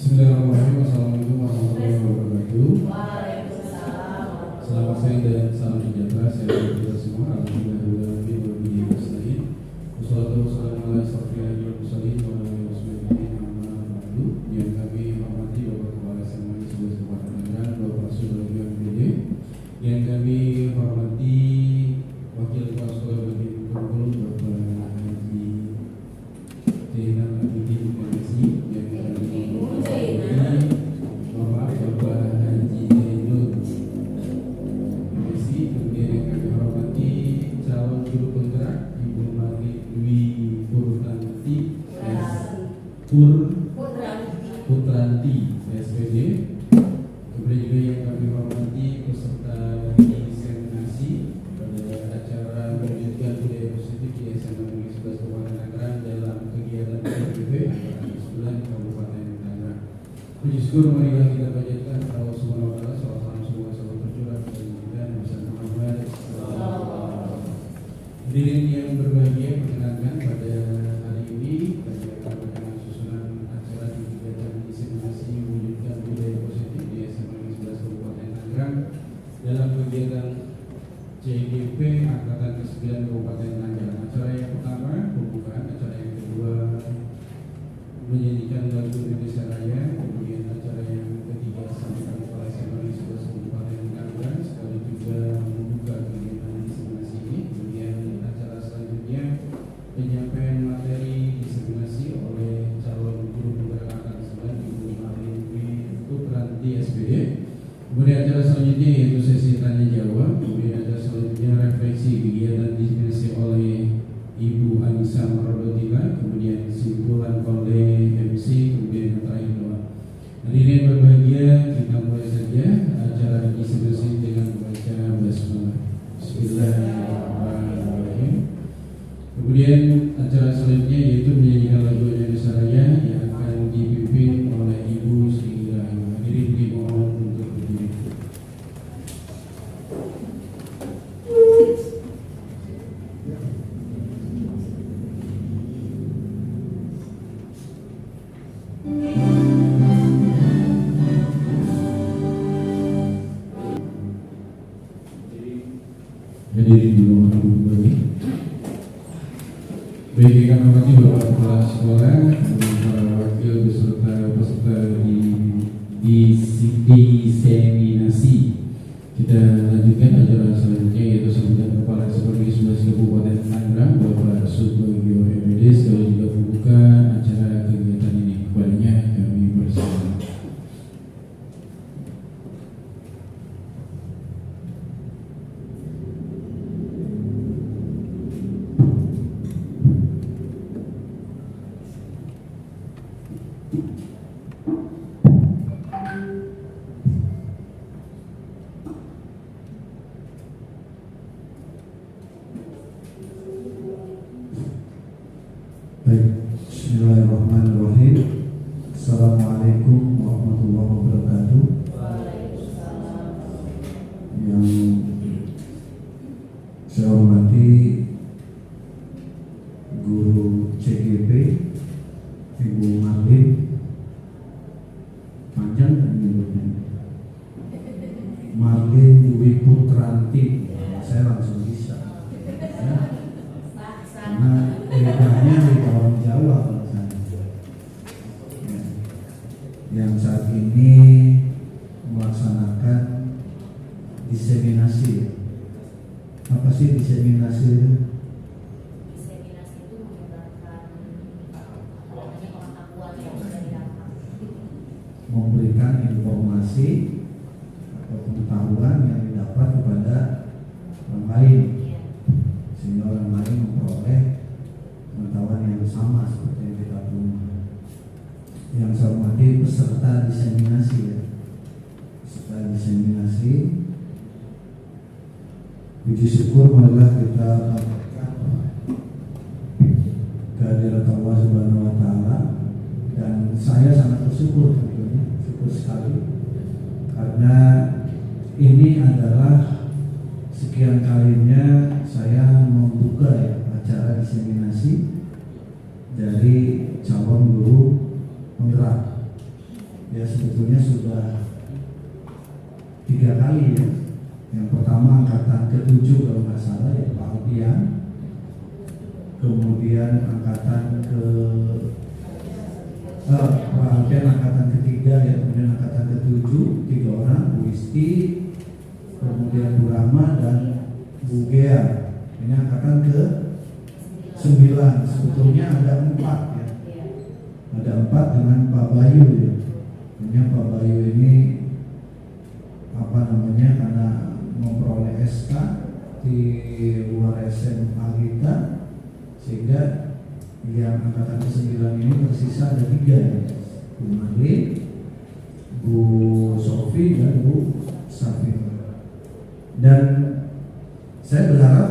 Bismillahirrahmanirrahim. Assalamualaikum warahmatullahi wabarakatuh. Waalaikumsalam. Selamat siang dan salam sejahtera. Saya kita semua. Alhamdulillah wabillahi nasta'in. Wassalatu wassalamu ala asyrofil mursalin wa ala alihi washabihi amma ba'du. Yang kami hormati Bapak Kepala SMA Sebelas Kabupaten Tangerang, Bapak Rasul BPD. Yang kami hormati Wakil Kepala Sekolah Bagian Kurikulum Bapak Haji Zainal Abidin MSI. Yang kami hormati Bapak Haji Zainul MSI. Kemudian yang kami hormati calon juru penggerak Ibu Mari Dwi Putranti SPD. Kemudian juga yang kami hormati peserta diseminasi pada acara mewujudkan budaya positif di SMA Negeri 11 Kabupaten Tangerang dalam kegiatan PBB angkatan 9 Kabupaten Tangerang. Puji syukur marilah kita panjatkan kepada Allah Subhanahu wa taala, salam semua salam tercurah dan kita bersama Muhammad sallallahu alaihi wasallam. Hadirin yang berbahagia, perkenankan pada hari ini kami akan mengenal susunan acara kegiatan diseminasi mewujudkan budaya positif di SMA Negeri 11 Kabupaten Tangerang dalam kegiatan CGP angkatan ke-9 Kabupaten Tangerang. Acara yang pertama pembukaan, acara yang kedua menyanyikan lagu Indonesia Raya, kemudian acara yang ketiga sambutan kepala SMA Negeri 11 Kabupaten Tangerang sekali juga membuka kegiatan diseminasi ini. Kemudian acara selanjutnya penyampaian materi diseminasi oleh calon guru penggerak angkatan 9 Ibu Marin Dwi Putranti SPD. Kemudian acara selanjutnya yaitu sesi tanya jawab. Kemudian acara selanjutnya refleksi kegiatan diseminasi oleh Ibu Anissa Marodotila. Kemudian kesimpulan oleh MC. Kemudian yang terakhir doa. Hadirin berbahagia, kita mulai saja acara diseminasi dengan membaca basmalah. Bismillahirrahmanirrahim. Kemudian acara selanjutnya yaitu menyanyikan lagu Indonesia Raya yang akan dipimpin oleh Ibu Sri Rahim. Hadirin dimohon untuk berdiri. Hadirin dimohon untuk berdiri. Baik, kami hormati Bapak Kepala Sekolah, para wakil beserta peserta diseminasi. Kita lanjutkan acara selanjutnya yaitu sambutan Kepala Sekolah Negeri 11 Kabupaten Tangerang, Bapak Subagio MPD, sekali juga membuka acara kegiatan ini. Kepadanya kami bersama. Baik, bismillahirrahmanirrahim. Assalamualaikum warahmatullahi wabarakatuh. Yang saya hormati guru CGP Ibu Marlin, panjang dan menyebutnya Marlin Dwi Putranti. Saya langsung bisa ya. Karena bedanya di orang Jawa kalau saya. Ya. Yang saat ini melaksanakan diseminasi. Apa sih diseminasi itu? Diseminasi itu menyebarkan pengetahuan yang sudah didapat. Memberikan informasi atau pengetahuan yang didapat kepada orang lain, sehingga orang lain memperoleh pengetahuan yang sama seperti yang kita punya. Yang saya hormati peserta diseminasi ya. Peserta diseminasi, puji syukur marilah kita dapatkan kehadiran Allah Subhanahu wa taala, dan saya sangat bersyukur tentunya, syukur sekali karena ini adalah sekian kalinya saya membuka ya acara diseminasi dari calon guru penggerak. sudah 3 kali ya. Yang pertama angkatan ke-7 kalau nggak salah ya Pak Alpian. Kemudian angkatan Pak Alpian angkatan ke-3 ya, kemudian angkatan ke-7 3 orang, Bu Isti, kemudian Bu Rahma dan Bu Gea. Ini angkatan ke-9. Sebetulnya ada 4 ya. Ada 4 dengan Pak Bayu ya. Punya Pak Bayu ini karena memperoleh SK di luar SMA kita, sehingga yang angkatan ke-9 ini tersisa ada 3 ya. Bu Marlin, Bu Sofi dan Bu Safira. Dan saya berharap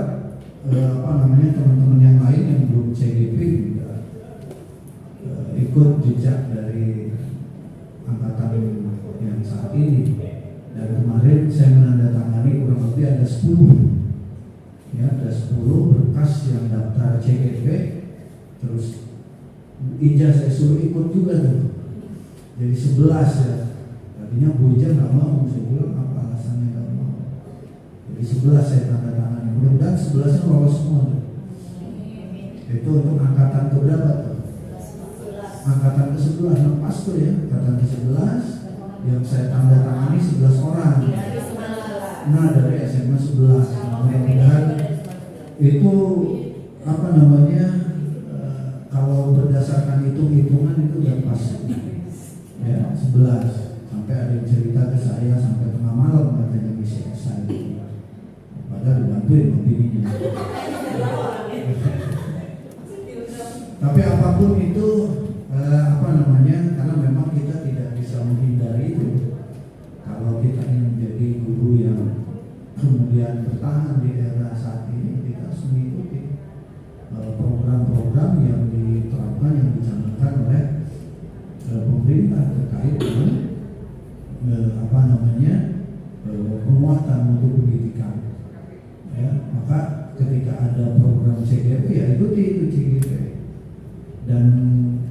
teman-teman yang lain yang belum CGP juga ikut jejak dari angkatan yang saat ini. Dan kemarin saya menandatangani kurang lebih ada 10 ya, ada 10 berkas yang daftar CGP. Terus Ija saya suruh ikut juga tuh, jadi 11 ya. Tadinya Bu Ija nggak mau, saya bilang apa alasannya nggak mau. Jadi 11 saya tanda tangan. Mudah-mudahan 11-nya lolos semua tuh. Itu untuk angkatan keberapa tuh? Angkatan ke-11, lepas tuh ya, angkatan ke-11 yang saya tanda tangani 11 orang. Nah dari SMA 11. Mudah-mudahan itu kalau berdasarkan hitung-hitungan itu udah pas ya, 11. Sampai ada yang cerita ke saya sampai tengah malam katanya bisa saya. Padahal dibantuin opininya. Tapi apapun itu karena memang kita tidak bisa menghindari itu. Kalau kita ingin menjadi guru yang kemudian bertahan di era saat ini, kita harus mengikuti program-program yang diterapkan, yang dicanangkan oleh pemerintah terkait dengan penguatan mutu pendidikan. Ya, maka ketika ada program CGP ya ikuti itu CGP. Dan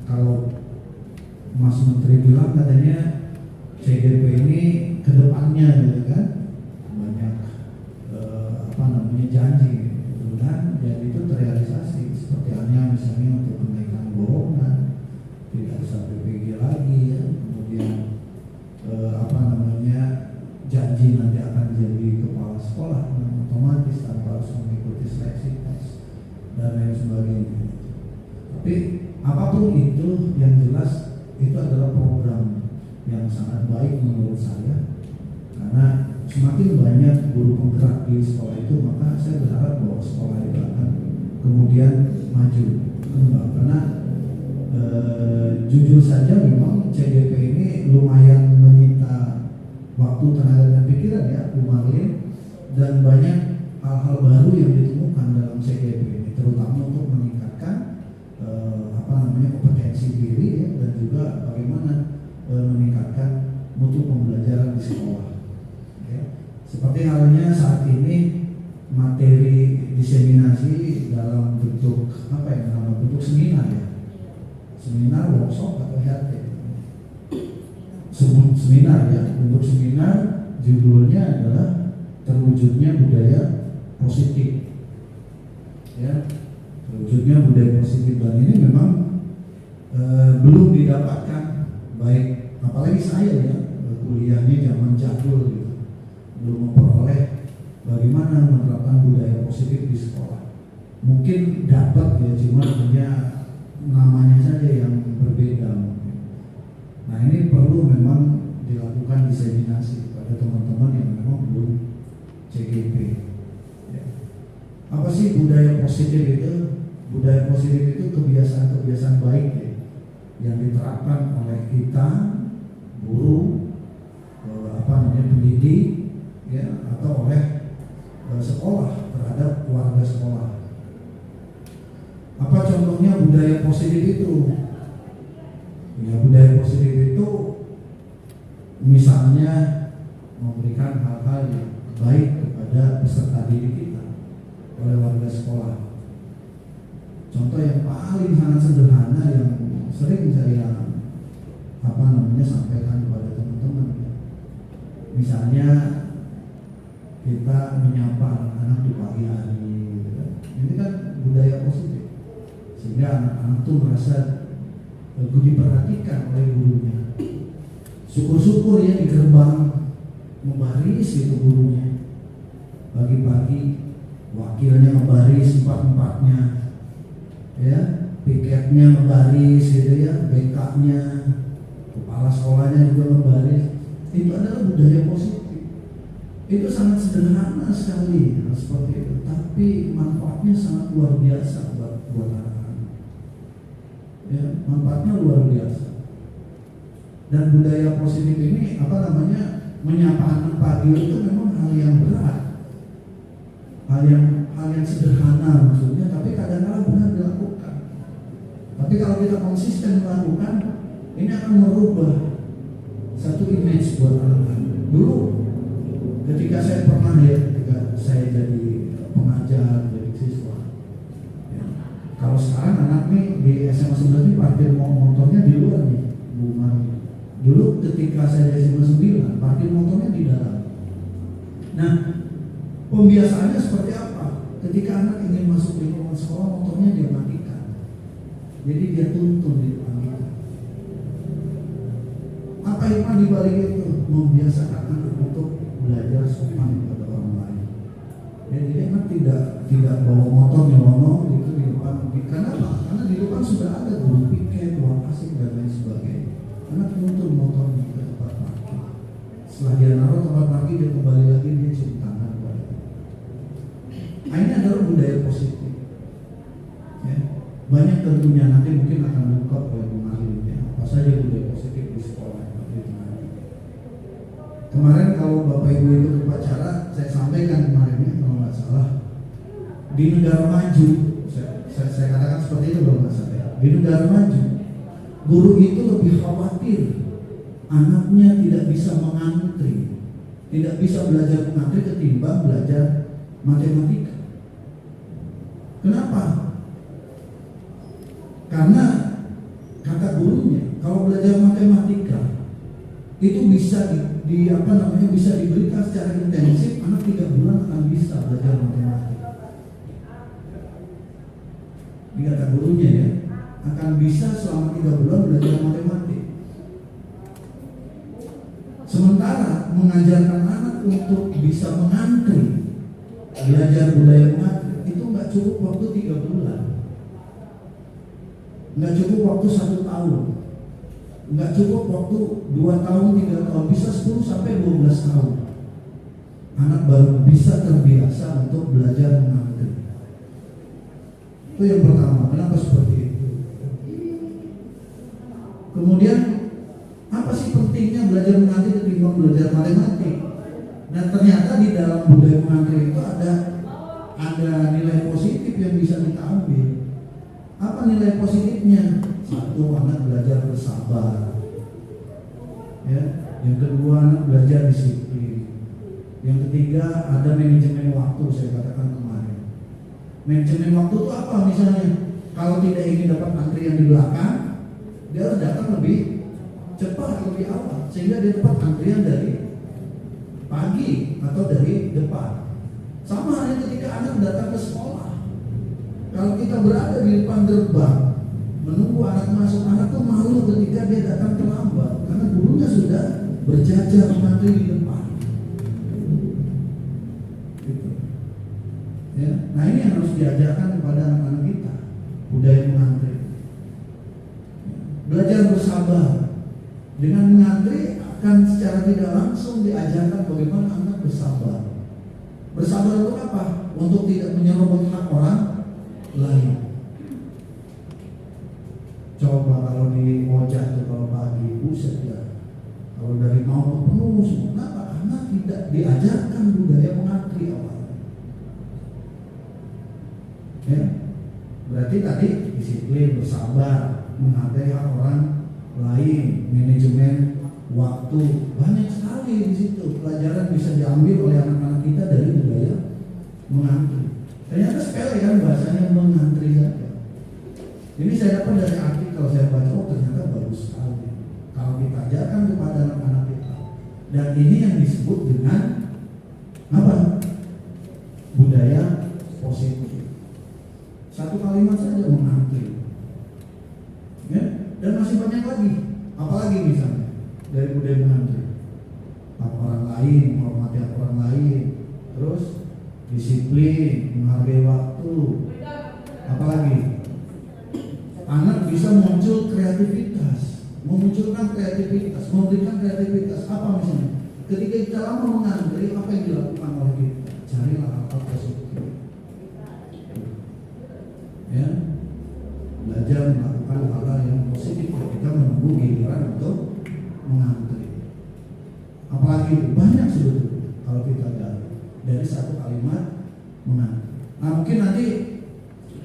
kalau Mas Menteri bilang katanya CGP ini kedepannya gitu kan banyak janji, mudah-mudahan dan itu terrealisasi. Seperti halnya misalnya untuk kenaikan golongan tidak usah PPG lagi ya. Kemudian janji nanti akan jadi kepala sekolah otomatis tanpa harus mengikuti seleksi tes dan lain sebagainya. Tapi apapun itu yang jelas itu adalah program yang sangat baik menurut saya, karena semakin banyak guru penggerak di sekolah itu, maka saya berharap bahwa sekolah itu akan kemudian maju kembang. Karena jujur saja memang CGP ini lumayan menyita waktu, tenaga dan pikiran ya Bu Marlin, dan banyak hal-hal baru yang ditemukan dalam CGP ini, terutama untuk meningkatkan kompetensi diri ya, dan juga bagaimana meningkatkan mutu pembelajaran di sekolah. Ya. Seperti halnya saat ini materi diseminasi dalam bentuk bentuk seminar ya, seminar, workshop atau HRT. Seminar ya, bentuk seminar judulnya adalah terwujudnya budaya positif. Ya, terwujudnya budaya positif, dan ini memang belum didapatkan, baik apalagi saya ya kuliahnya zaman jadul gitu, belum memperoleh bagaimana menerapkan budaya positif di sekolah. Mungkin dapat ya, cuma hanya namanya saja yang berbeda. Nah ini perlu memang dilakukan diseminasi pada teman-teman yang memang belum CGP. Ya. Apa sih budaya positif itu? Budaya positif itu kebiasaan-kebiasaan baik ya, yang diterapkan oleh kita, guru, pendidik, ya, atau oleh sekolah terhadap keluarga sekolah. Apa contohnya budaya positif itu? Ya, budaya positif itu misalnya memberikan hal-hal yang baik kepada peserta didik kita oleh warga sekolah. Contoh yang paling sangat sederhana yang sering saya sampaikan kepada teman-teman, Misalnya kita menyapa anak-anak di pagi hari, gitu kan. Ini kan budaya positif, sehingga anak-anak tuh merasa diperhatikan oleh gurunya. Syukur-syukur ya di gerbang membaris itu gurunya. Pagi-pagi wakilnya membaris empat-empatnya, ya, piketnya membaris gitu ya, BK-nya, kepala sekolahnya juga membaris. Itu adalah budaya positif. Itu sangat sederhana sekali, seperti itu. Tapi manfaatnya sangat luar biasa buat anak-anak. Ya, manfaatnya luar biasa. Dan budaya positif ini menyapa anak pagi itu memang hal yang berat, hal yang sederhana maksudnya, tapi kadang-kadang benar dilakukan. Tapi kalau kita konsisten melakukan, ini akan merubah satu image buat anak-anak. Dulu ketika saya jadi pengajar, jadi siswa, ya, kalau sekarang anak nih di SMA 9 ini parkir motornya di luar nih, Bu Mari. Dulu ketika saya di SMA 9, parkir motornya di dalam. Nah, pembiasaannya seperti apa? Ketika anak ingin masuk lingkungan sekolah, motornya dia matikan. Jadi dia tuntun di depan kita. Apa hikmah di balik itu? Membiasakan anak untuk belajar sopan kepada orang lain. Jadi anak tidak bawa motor nyelonong gitu di depan. Kenapa? Karena di depan sudah ada guru piket, ruang asing dan lain sebagainya. Anak tuntun motornya ke tempat parkir. Setelah dia naruh tempat parkir, dia kembali lagi, dia cium tangan pada. Nah, ini adalah budaya positif. Ya. Banyak tentunya nanti mungkin akan diungkap oleh Bu Marlin, ya. Apa saja budaya positif di sekolah. Kemarin kalau Bapak Ibu ikut upacara, saya sampaikan kemarin kalau nggak salah, di negara maju, saya katakan seperti itu kalau nggak salah. Di negara maju, guru itu lebih khawatir anaknya tidak bisa mengantri, tidak bisa belajar mengantri ketimbang belajar matematika. Kenapa? Karena kata gurunya, kalau belajar matematika itu bisa bisa diberikan secara intensif, anak 3 bulan akan bisa belajar matematika. Di kata gurunya ya, akan bisa selama 3 bulan belajar matematika. Sementara mengajarkan anak untuk bisa mengantri, belajar budaya mengantri, itu nggak cukup waktu 3 bulan, nggak cukup waktu 1 tahun. Nggak cukup waktu 2 tahun, 3 tahun, bisa 10 sampai 12 tahun. Anak baru bisa terbiasa untuk belajar mengantri. Itu yang pertama. Kenapa seperti itu? Kemudian apa sih pentingnya belajar mengantri ketimbang belajar matematik? Dan ternyata di dalam budaya mengantri itu ada nilai positif yang bisa kita ambil. Apa nilai positifnya? Satu, anak belajar bersabar. Ya, yang kedua, anak belajar disiplin. Yang ketiga, ada manajemen waktu, saya katakan kemarin. Manajemen waktu itu apa misalnya? Kalau tidak ingin dapat antrian di belakang, dia harus datang lebih cepat, lebih awal, sehingga dia dapat antrian dari pagi atau dari depan. Sama halnya ketika anak datang ke sekolah. Kalau kita berada di depan gerbang menunggu anak masuk, anak tuh malu ketika dia datang terlambat karena gurunya sudah berjajar mengantri di depan. Gitu. Ya. Nah, ini yang harus diajarkan kepada anak-anak kita, budaya mengantri. Belajar bersabar. Dengan mengantri akan secara tidak langsung diajarkan bagaimana anak bersabar. Bersabar itu apa? Untuk tidak menyerobot hak orang lain. Coba kalau di Ojak tuh kalau pagi, buset ya, kalau dari mau penuh semua. Kenapa? Karena tidak diajarkan budaya mengantri awal. Ya, berarti tadi disiplin, bersabar, menghargai hak orang lain, manajemen waktu, banyak sekali di situ pelajaran bisa diambil oleh anak-anak kita dari budaya mengantri. Ternyata sepele kan bahasanya mengantri saja. Ini saya dapat dari artikel, saya baca, oh ternyata bagus sekali. Kalau kita ajarkan kepada anak-anak kita, Dan ini yang disebut dengan apa? Budaya positif. Satu kalimat saja mengantri. Ya? Dan masih banyak lagi. Apalagi misalnya dari budaya mengantri. Orang lain, menghormati orang lain, terus disiplin, menghargai waktu. Apalagi anak bisa muncul kreativitas, memunculkan kreativitas, memberikan kreativitas. Apa misalnya? Ketika kita lama mengantri, apa yang dilakukan oleh kita? Carilah hal-hal positif. Ya, belajar melakukan hal-hal yang positif ketika menunggu giliran untuk mengantri. Apalagi banyak sebetulnya kalau kita lihat dari satu kalimat mengantri. Nah, mungkin nanti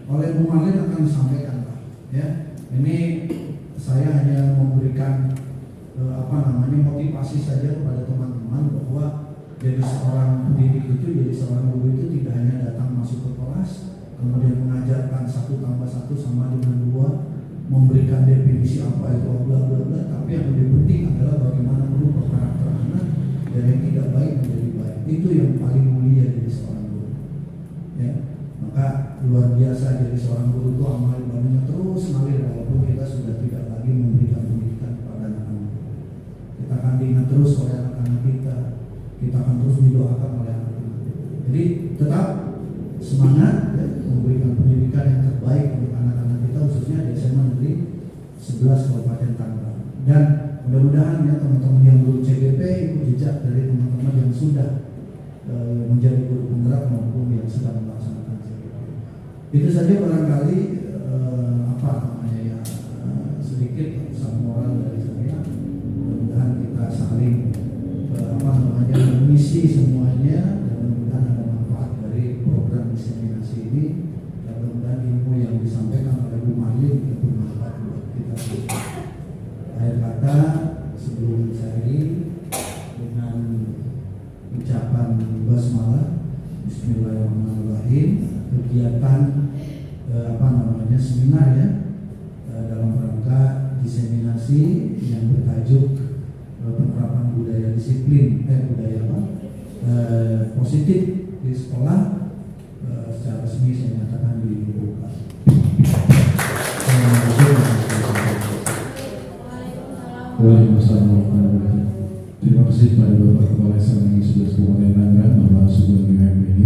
oleh Bu Marlin akan disampaikan, Pak. Ya, ini saya hanya memberikan motivasi saja kepada teman-teman bahwa jadi seorang pendidik itu, jadi seorang guru itu tidak hanya datang masuk ke kelas, kemudian mengajarkan 1+1 sama dengan 2, memberikan definisi apa itu bla bla bla, tapi yang lebih penting adalah bagaimana merubah karakter anak dari yang tidak baik menjadi baik. Itu yang paling mulia dari seorang guru. Ya, maka luar biasa jadi seorang guru itu amal ibadahnya terus mengalir walaupun kita sudah tidak lagi memberikan pendidikan kepada anak-anak. Kita akan diingat terus oleh anak-anak kita akan terus didoakan oleh anak-anak kita. Jadi tetap semangat ya, memberikan pendidikan yang terbaik untuk anak-anak kita khususnya di SMA Negeri 11 Kabupaten Tangerang. Dan mudah-mudahan ya teman-teman yang guru CGP ikut jejak dari teman-teman yang sudah menjadi guru penggerak maupun yang sedang melaksanakan CGP. Itu saja barangkali sedikit pesan moral dari saya. Mudah-mudahan kita saling mengisi semuanya dan mudah-mudahan ada manfaat dari program diseminasi ini. Dan mudah-mudahan ilmu yang disampaikan oleh Bu Marlin itu bermanfaat buat kita. Akhir kata sebelum saya dengan ucapan basmalah Bismillahirrahmanirrahim, kegiatan seminar ya dalam rangka diseminasi yang bertajuk penerapan budaya disiplin positif di sekolah secara resmi saya nyatakan dibuka. Waalaikumsalam warahmatullahi wabarakatuh. Terima kasih kepada Bapak Kepala SMA Negeri 11 Kabupaten Tangerang, Bapak Sugeng M.Pd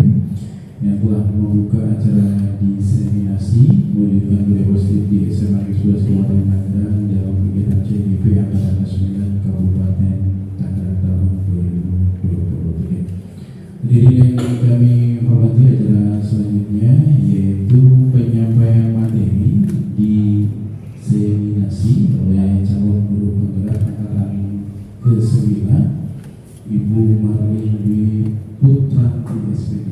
yang telah membuka acara diseminasi mewujudkan budaya positif di SMA Negeri 11 Kabupaten Tangerang dalam kegiatan CGP Angkatan 9 Kabupaten Tangerang tahun 2023. Jadi yang kami hormati acara selanjutnya yaitu penyampaian materi di seminasi oleh calon guru penggerak angkatan ke-9 Ibu Marlin Dwi Putra SPD.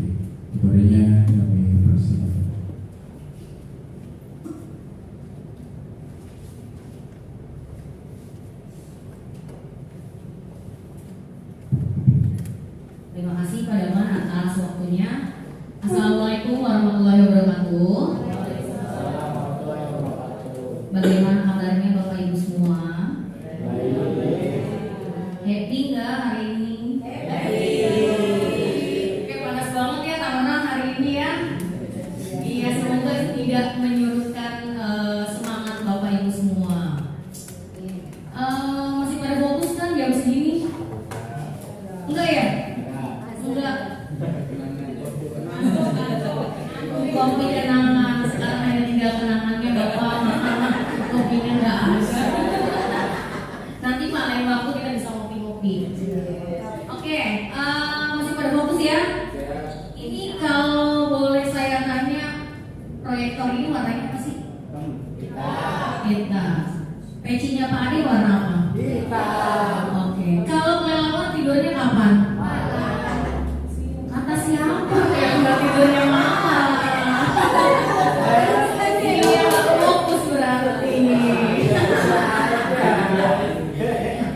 Kepadanya kami persilakan. Terima kasih Pak Daman atas waktunya. Assalamualaikum warahmatullahi wabarakatuh. Bagaimana kabarnya Bapak Ibu semua? Happy nggak hari ini? Oke, panas banget ya Tangerang hari ini ya. Iya, semoga tidak menyurutkan semangat Bapak Ibu semua. Masih pada fokus kan jam segini? Enggak ya? Enggak. Kopi kenangan, sekarang hanya tinggal kenangannya Bapak. Kopinya enggak ada. Nanti Pak lain waktu kita bisa ngopi-ngopi. Oke, masih pada fokus ya? Ini kalau boleh saya tanya, proyektor ini warnanya apa sih? Hitam. Pecinya Pak Ade warna apa? Hitam. Oke. Kalau kelelawar tidurnya kapan? Kata siapa yang nggak tidurnya malam? Iya, fokus berarti.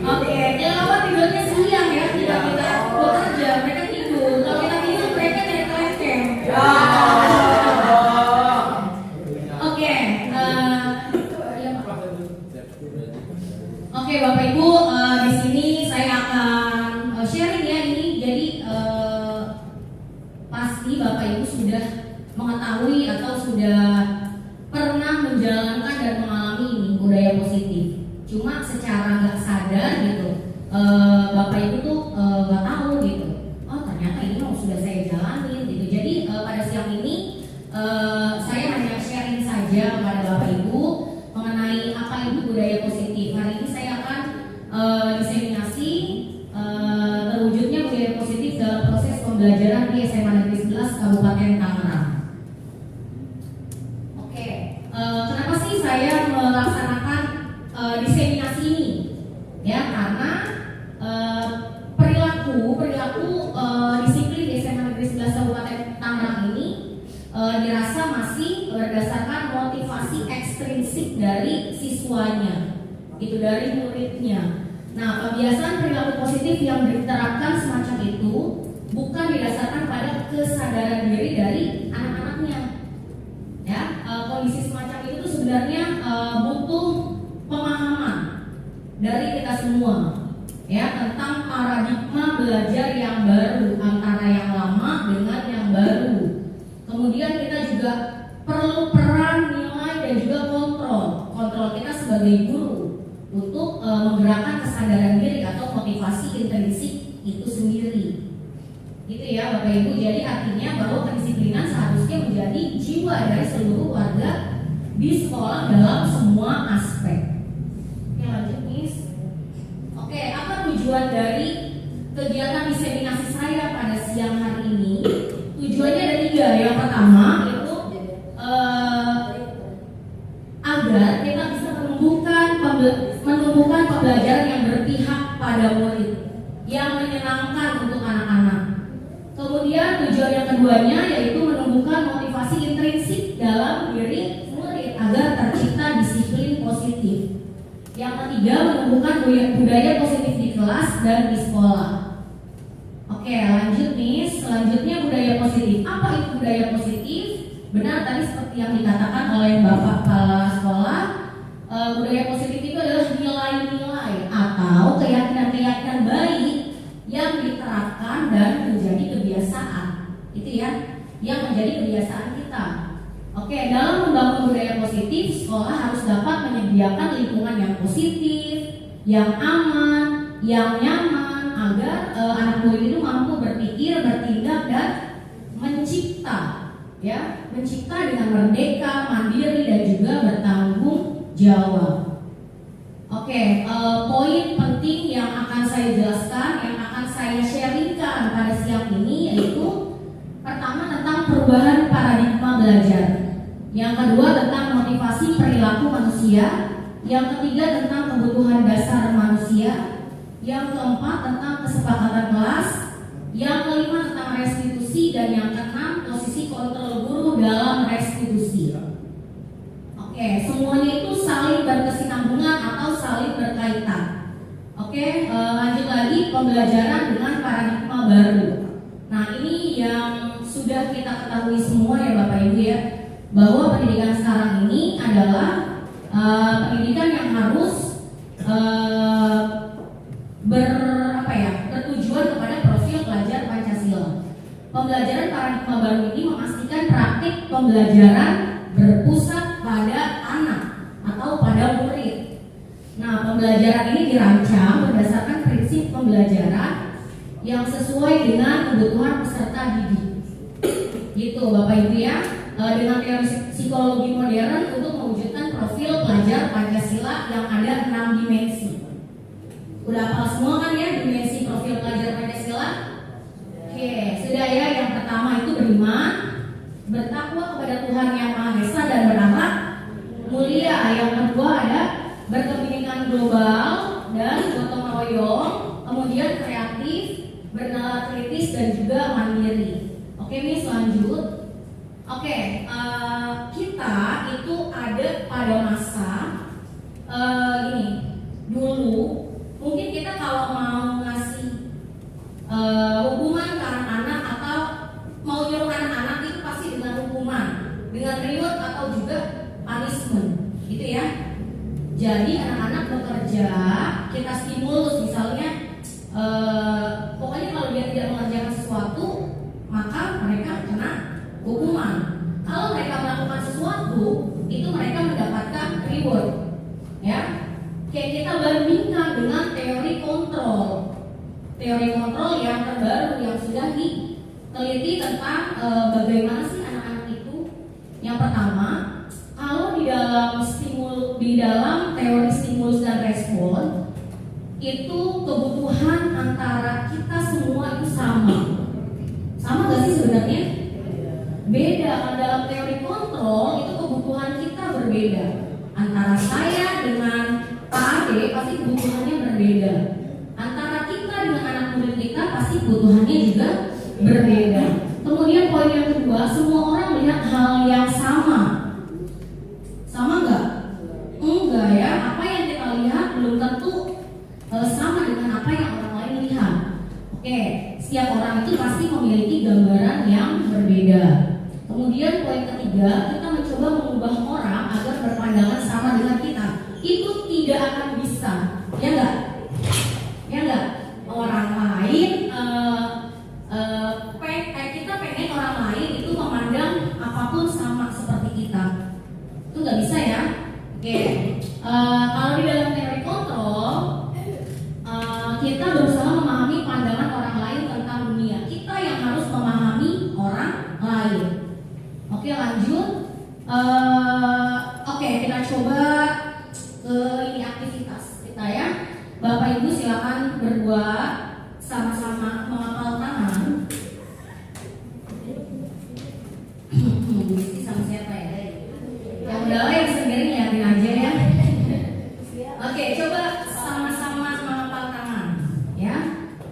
Oke, kelelawar tidurnya siang ya, tidak kita bekerja, mereka tidur. Kalau kita tidur, mereka jadi kelengkeng. Oke, Oke, Bapak Ibu, di sini saya akan Bapak Ibu tuh nggak tahu gitu. Oh ternyata ini sudah saya jalanin gitu. Jadi pada siang ini saya hanya sharing saja kepada Bapak Ibu mengenai apa itu budaya positif. Hari ini saya akan diseminasi terwujudnya budaya positif dalam proses pembelajaran di SMA Negeri 11 Kabupaten Tangerang. Oke, kenapa sih saya melaksanakan diseminasi ini? Ya, karena perilaku disiplin di SMA Negeri 11 Kabupaten Tangerang ini dirasa masih berdasarkan motivasi ekstrinsik dari siswanya, itu dari muridnya. Nah, kebiasaan perilaku positif yang diterapkan semacam itu bukan didasarkan pada kesadaran diri dari anak-anaknya. Ya, kondisi semacam itu tuh sebenarnya butuh pemahaman dari kita semua, ya, tentang paradigma belajar yang baru antara yang lama dengan yang baru. Kemudian kita juga perlu peran nilai dan juga kontrol kita sebagai guru untuk menggerakkan kesadaran diri atau motivasi intrinsik itu sendiri. Gitu ya Bapak Ibu. Jadi artinya bahwa kedisiplinan seharusnya menjadi jiwa dari seluruh warga di sekolah dalam semua aspek. Oke, lanjut Miss. Oke, apa tujuan dari kegiatan diseminasi saya pada siang hari ini? Tujuannya ada 3. Yang pertama itu agar kita bisa menumbuhkan pembelajaran yang berpihak pada murid, yang menyenangkan untuk anak-anak. Kemudian tujuan yang keduanya yaitu menumbuhkan motivasi intrinsik dalam diri murid agar tercipta disiplin positif. Yang ketiga, menumbuhkan budaya positif di kelas dan di sekolah. Oke, lanjut nih. Selanjutnya budaya positif. Apa itu budaya positif? Benar tadi seperti yang dikatakan oleh Bapak Kepala Sekolah, budaya positif itu adalah nilai-nilai atau keyakinan-keyakinan baik yang diterapkan dan menjadi kebiasaan. Itu ya, yang menjadi kebiasaan kita. Oke, dalam membangun budaya positif, sekolah harus dapat menyediakan lingkungan yang positif, yang aman, yang nyaman, agar anak murid itu mampu berpikir, bertindak, dan mencipta. Ya, mencipta dengan merdeka, mandiri, dan juga bertanggung jawab. Oke, poin penting yang akan saya jelaskan, yang akan saya sharingkan pada siang ini yaitu pertama tentang perubahan paradigma belajar, yang kedua tentang motivasi perilaku manusia, yang ketiga tentang kebutuhan dasar manusia, yang keempat tentang kesepakatan kelas, yang kelima tentang restitusi, dan yang keenam posisi kontrol guru dalam restitusi. Oke, semuanya itu saling berkesinambungan atau saling berkaitan. Oke, lanjut lagi pembelajaran dengan paradigma baru. Nah, ini yang sudah kita ketahui semua ya Bapak Ibu ya, bahwa pendidikan sekarang ini adalah pendidikan yang harus bertujuan kepada profil pelajar Pancasila. Pembelajaran paradigma baru ini memastikan praktik pembelajaran berpusat pada anak atau pada murid. Nah, pembelajaran ini dirancang berdasarkan prinsip pembelajaran yang sesuai dengan kebutuhan peserta didik. Gitu Bapak Ibu ya, dengan teori psikologi modern untuk mewujudkan profil pelajar Pancasila yang ada 6 dimensi. Udah hafal semua kan ya dimensi profil pelajar Pancasila? Oke, sudah ya. Yang pertama itu beriman, bertakwa kepada Tuhan Yang Maha Esa dan berakhlak mulia. Yang kedua ada berkepentingan global dan gotong royong, kemudian kreatif, bernalar kritis, dan juga mandiri. Oke, Miss, lanjut. Oke, kita itu ada pada masa ini dulu. Mungkin kita kalau mau ngasih hukuman ke anak-anak atau mau nyuruh anak-anak itu pasti dengan hukuman, dengan reward atau juga punishment, gitu ya. Jadi anak-anak bekerja, kita stimulus misalnya, pokoknya kalau dia tidak mengerjakan sesuatu, maka mereka kena hukuman. Kalau mereka melakukan sesuatu, itu mereka mendapatkan reward, ya. Oke, kita bandingkan dengan teori kontrol. Teori kontrol yang terbaru yang sudah diteliti tentang bagaimana sih anak-anak itu. Yang pertama, kalau di dalam teori stimulus dan respon itu kebutuhan antara kita semua itu sama. Sama gak sih sebenarnya? Beda. Kalau dalam teori kontrol itu kebutuhan kita berbeda. Antara saya dengan Pak Ade pasti kebutuhannya berbeda. Antara kita dengan anak murid kita pasti kebutuhannya juga berbeda. Kemudian poin yang kedua, semua orang melihat hal yang sama. Sama nggak? Enggak ya. Apa yang kita lihat belum tentu sama dengan apa yang orang lain lihat. Oke, setiap orang itu pasti memiliki gambaran yang berbeda. Kemudian poin ketiga, kita mencoba mengubah orang agar berpandangan sama dengan kita. Itu tidak akan bisa, ya nggak? Ya nggak? Orang lain, kita pengen orang lain itu memandang apapun sama seperti kita. Itu nggak bisa ya? Oke, kalau di dalam teori kontrol, kita berusaha memahami pandangan orang lain tentang dunia. Kita yang harus memahami orang lain. Oke, lanjut. Oke, kita coba ke ini aktivitas kita ya. Bapak Ibu silakan berdua sama-sama mengapal tangan. Ini sama siapa ya? Yang udah yang sendiri nyiapin aja ya. Oke, coba sama-sama mengapal tangan ya.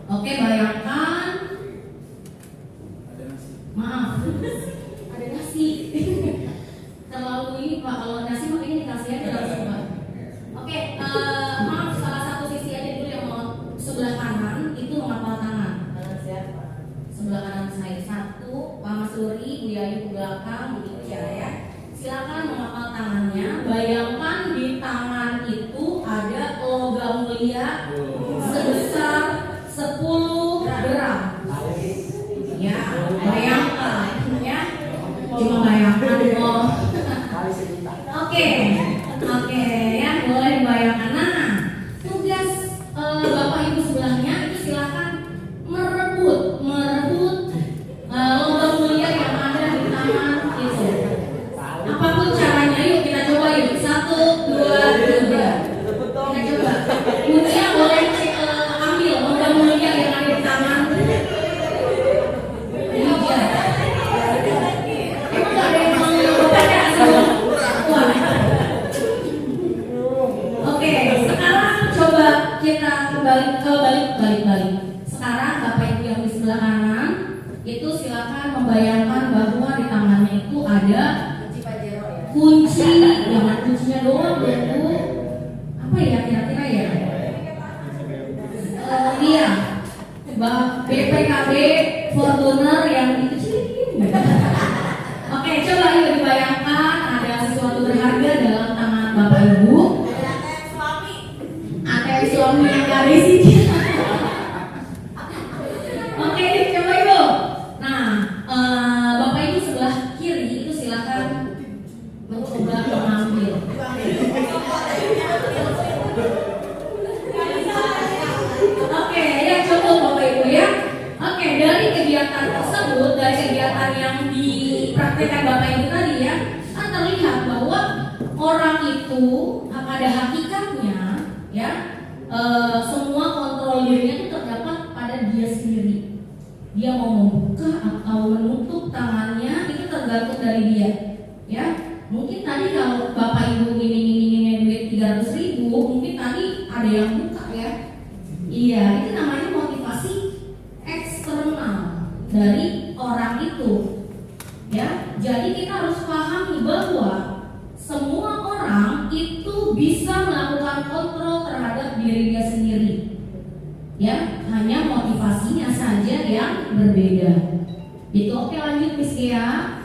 Oke, bayangkan. Maaf, ada nasi. Terlalu ini Pak, kalau nasi makanya dikasih aja langsung Pak. Oke, maaf, salah satu sisi aja dulu yang mau sebelah kanan itu mengapal tangan. Sebelah kanan saya satu, Pak Mas Luri, Bu Yayu ke belakang, begitu ya. Silakan mengapal tangannya. Bayangkan di tangan itu ada logam mulia sebesar 10 gram. Ya, bayangkan ya. Cuma bayangkan loh. Oke, ya boleh dibayangkan. Nah, tugas Bapak Ibu sebelahnya itu silakan merebut logam mulia yang ada di tangan itu. Apapun caranya, yuk kita coba yuk. 1, 2, 3. Kita coba. Mulia boleh ambil logam mulia yang ada di tangan. Oke, sekarang coba kita balik. Sekarang Bapak Ibu yang di sebelah kanan itu silakan membayangkan bahwa di tangannya itu ada kunci, jangan kuncinya doang Bu. Apa ya kira-kira ya? Iya, BPKB Fortuner yang dikecilin. Oke, coba yuk dibayangkan ada sesuatu berharga dalam tangan Bapak Ibu. ATM suami yang gak ada isinya. Oke, coba yuk. Nah, Bapak Ibu sebelah kiri itu silakan mencoba mengambil. Oke, ya cukup Bapak Ibu ya. Oke, dari kegiatan tersebut, dari kegiatan yang dipraktikkan Bapak Ibu tadi ya, kan terlihat bahwa orang itu pada hakikatnya ya, semua kontrol dirinya itu terdapat pada dia sendiri. Dia mau membuka atau menutup tangannya itu tergantung dari dia ya. Mungkin tadi kalau Bapak Ibu ingin duit 300.000, mungkin tadi ada yang buka ya. Iya, itu namanya motivasi eksternal dari orang itu. Ya, jadi kita harus pahami bahwa semua orang itu bisa melakukan kontrol terhadap diri dia sendiri. Ya, hanya motivasinya saja yang berbeda. Itu oke, lanjut Miss Gia.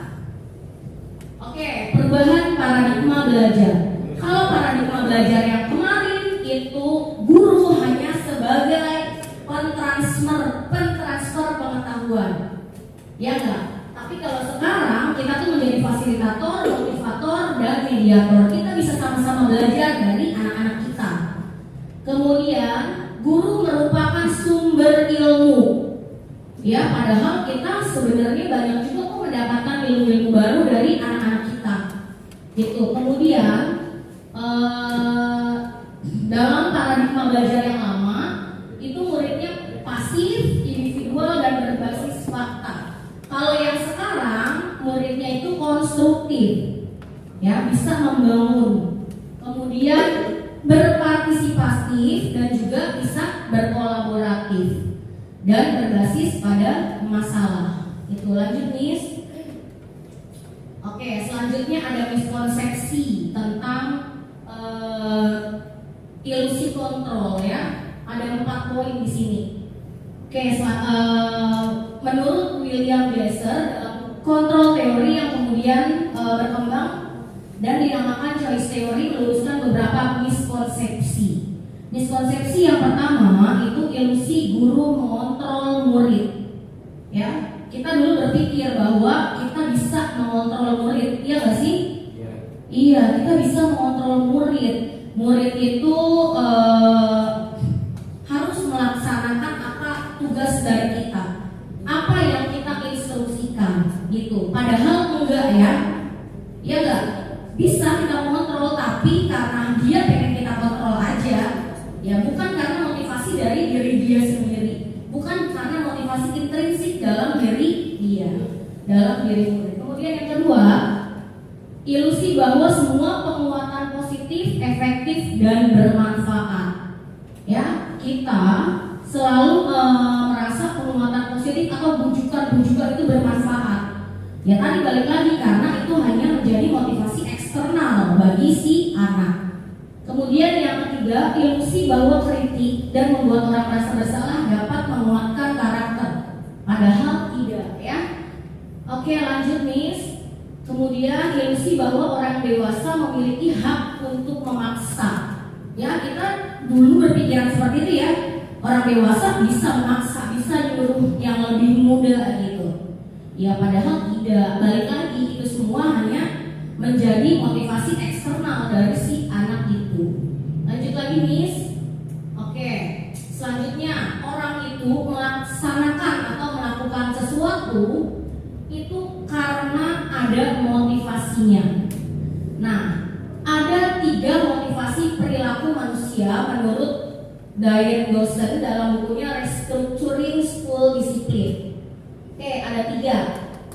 Oke, perubahan paradigma belajar. Kalau paradigma belajar yang kemarin itu guru hanya sebagai pentransfer pengetahuan, ya enggak? Tapi kalau sekarang kita tuh menjadi fasilitator, motivator, dan mediator. Kita bisa sama-sama belajar dari anak-anak kita. Kemudian guru merupakan sumber ilmu. Ya, padahal kita sebenarnya banyak juga kok mendapatkan ilmu-ilmu baru dari anak-anak kita. Gitu. Kemudian dalam paradigma belajar yang lama itu muridnya pasif, individual dan berbasis fakta. Kalau yang sekarang muridnya itu konstruktif, ya bisa membangun. Kemudian berpartisipatif dan juga bisa berkolaboratif dan berbasis pada masalah. Itu lanjut Miss. Oke, selanjutnya ada miskonsepsi tentang ilusi kontrol ya. Ada 4 poin di sini. Oke, menurut William Glasser dalam kontrol teori yang kemudian berkembang dan dinamakan choice theory meluruskan beberapa miskonsepsi. Miskonsepsi yang pertama itu ilusi guru mengontrol murid. Ya, kita dulu berpikir bahwa kita bisa mengontrol murid, iya nggak sih? Iya, kita bisa mengontrol murid. Murid itu harus melaksanakan apa tugas dari kita, apa yang kita instruksikan, gitu. Padahal enggak ya, ya enggak. Bisa kita mengontrol, tapi karena dia pengen kita kontrol aja, ya bukan karena motivasi dari diri dia sendiri, bukan karena motivasi intrinsik dalam diri dia, dalam diri murid. Kemudian yang kedua, ilusi bahwa semua penguatan positif, efektif dan bermanfaat. Ya, kita selalu merasa penguatan positif atau bujukan-bujukan itu bermanfaat. Ya tadi balik lagi karena itu hanya menjadi motivasi eksternal bagi si anak. Kemudian yang ketiga, ilusi bahwa kritik dan membuat orang merasa bersalah dapat menguatkan karakter. Padahal tidak ya. Oke, lanjut Miss. Kemudian ilusi bahwa orang dewasa memiliki hak untuk memaksa. Ya, kita dulu berpikiran seperti itu ya. Orang dewasa bisa memaksa, bisa nyuruh yang lebih muda gitu. Ya, padahal tidak. Balik lagi itu semua hanya menjadi motivasi eksternal dari si anak itu. Lanjut lagi Miss. Oke, selanjutnya orang itu melaksanakan atau melakukan sesuatu itu karena ada motivasinya. Nah, ada 3 motivasi perilaku manusia menurut Diane Dawson dalam bukunya Restructuring School Discipline. Oke, ada 3.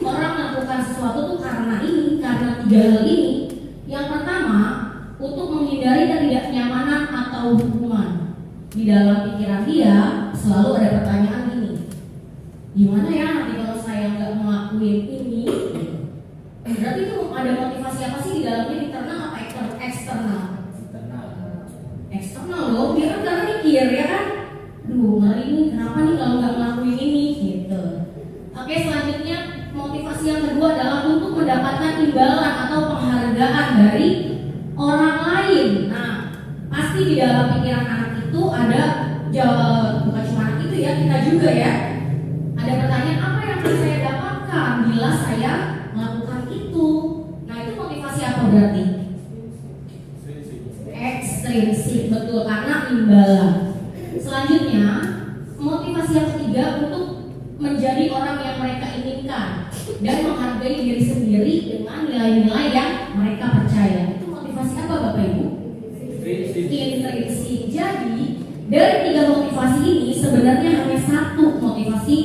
Orang melakukan sesuatu tuh karena ini, karena 3 hal ini. Yang pertama, untuk menghindari ketidaknyamanan atau hukuman. Di dalam pikiran dia selalu ada pertanyaan gini, gimana ya nanti kalau saya nggak ngelakuin ini? Berarti itu ada motivasi apa sih di dalamnya, internal apa eksternal? Eksternal loh, dia kan karena mikir ya kan, duh ngeri nih, kenapa nih kalau nggak ngelakuin ini gitu. Oke, selanjutnya motivasi yang kedua adalah untuk mendapatkan imbalan atau penghargaan dari orang lain. Nah, pasti di dalam pikiran anak itu ada bukan cuma anak itu ya, kita juga ya. Ada pertanyaan, apa yang akan saya dapatkan bila saya melakukan itu? Nah, itu motivasi apa berarti? Ekstrinsik, betul, karena imbalan. Selanjutnya, motivasi yang ketiga untuk menjadi orang yang mereka inginkan dan menghargai diri sendiri dengan nilai-nilai yang mereka percaya. Itu motivasi apa Bapak Ibu? Intrinsik. Jadi dari 3 motivasi ini sebenarnya hanya 1 motivasi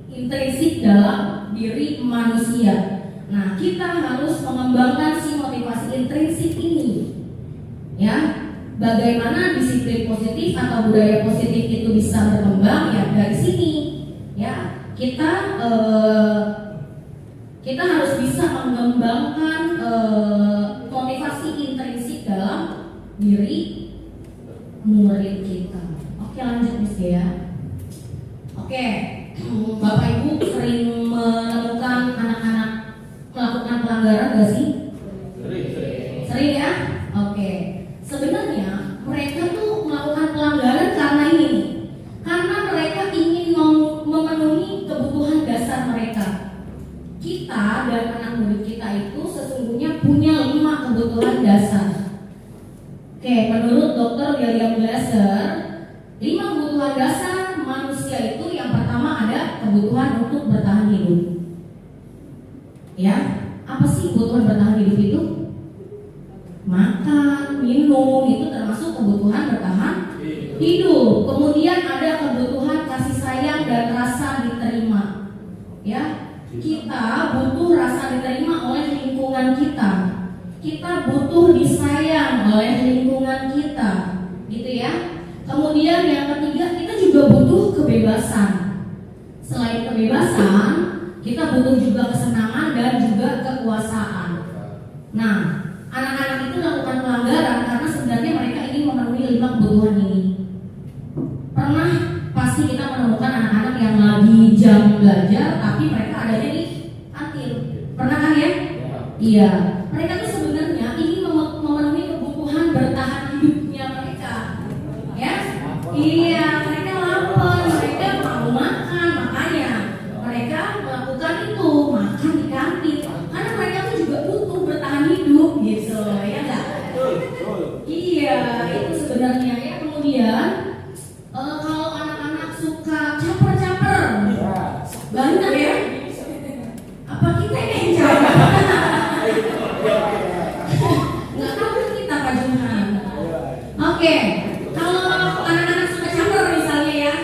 intrinsik dalam diri manusia. Nah, kita harus mengembangkan si motivasi intrinsik ini. Ya, bagaimana disiplin positif atau budaya positif itu bisa berkembang ya dari sini. Ya, kita harus bisa mengembangkan motivasi intrinsik dalam diri murid kita. Oke, lanjut Miss ya. Oke, Bapak Ibu sering menemukan anak-anak melakukan pelanggaran gak sih? Sering ya? Oke. Sebenarnya mereka tuh melakukan pelanggaran karena ini, karena mereka ingin memenuhi kebutuhan dasar mereka. Kita dan anak murid kita itu sesungguhnya punya 5 kebutuhan dasar. Oke, menurut menurut Dr. William Glasser, 5 kebutuhan dasar manusia itu yang pertama ada kebutuhan untuk bertahan hidup. Ya, apa sih kebutuhan bertahan hidup itu? Makan, minum, itu termasuk kebutuhan bertahan hidup. Kemudian ada kebutuhan kasih sayang dan rasa diterima. Ya, kita butuh rasa diterima oleh lingkungan kita. Kita butuh disayang oleh lingkungan kita, gitu ya. Kemudian yang ketiga, kita juga butuh kebebasan. Selain kebebasan, kita butuh juga kesenangan dan juga kekuasaan. Nah, anak-anak itu melakukan pelanggaran karena sebenarnya mereka ingin memenuhi 5 kebutuhan ini. Pernah pasti kita menemukan anak-anak yang lagi jam belajar tapi mereka adanya di kantin. Pernah kan ya? Iya. Mereka tuh sebenarnya ingin memenuhi kebutuhan bertahan hidupnya mereka. Ya? Iya, mereka lapar, mereka mau makan, makanya mereka melakukan itu, makan di kantin. Karena mereka tuh juga butuh bertahan hidup gitu, ya enggak? Iya, itu sebenarnya ya. Kemudian kalau anak-anak suka caper-caper, banyak ya. Apa kita yang caper? Nggak tahu kita Pak Jumhan. Oke, kalau anak-anak suka caper misalnya ya,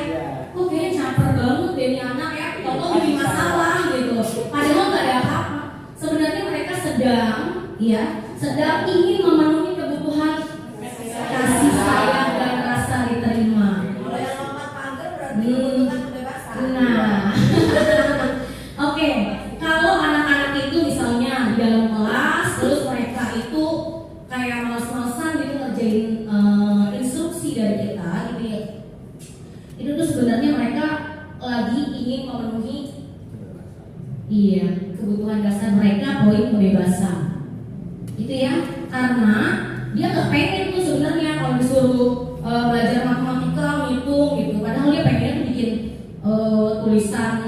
kok kayaknya caper banget deh ini anak ya, tolong bikin masalah gitu. Padahal nggak ada apa-apa. Sebenarnya mereka sedang ingin memenuhi kebutuhan kasih sayang dan rasa diterima. Kalau yang lompat pagar berarti membutuhkan kebebasan. Nah, oke. Kalau anak-anak itu misalnya di dalam kelas, terus mereka itu kayak males-malesan gitu ngerjain instruksi dari kita, gitu ya. Itu tuh sebenarnya mereka lagi ingin memenuhi kebutuhan dasar mereka, poin kebebasan. Gitu ya, karena dia nggak pengen tuh sebenarnya kalau disuruh belajar matematika, ngitung gitu. Padahal dia pengen bikin tulisan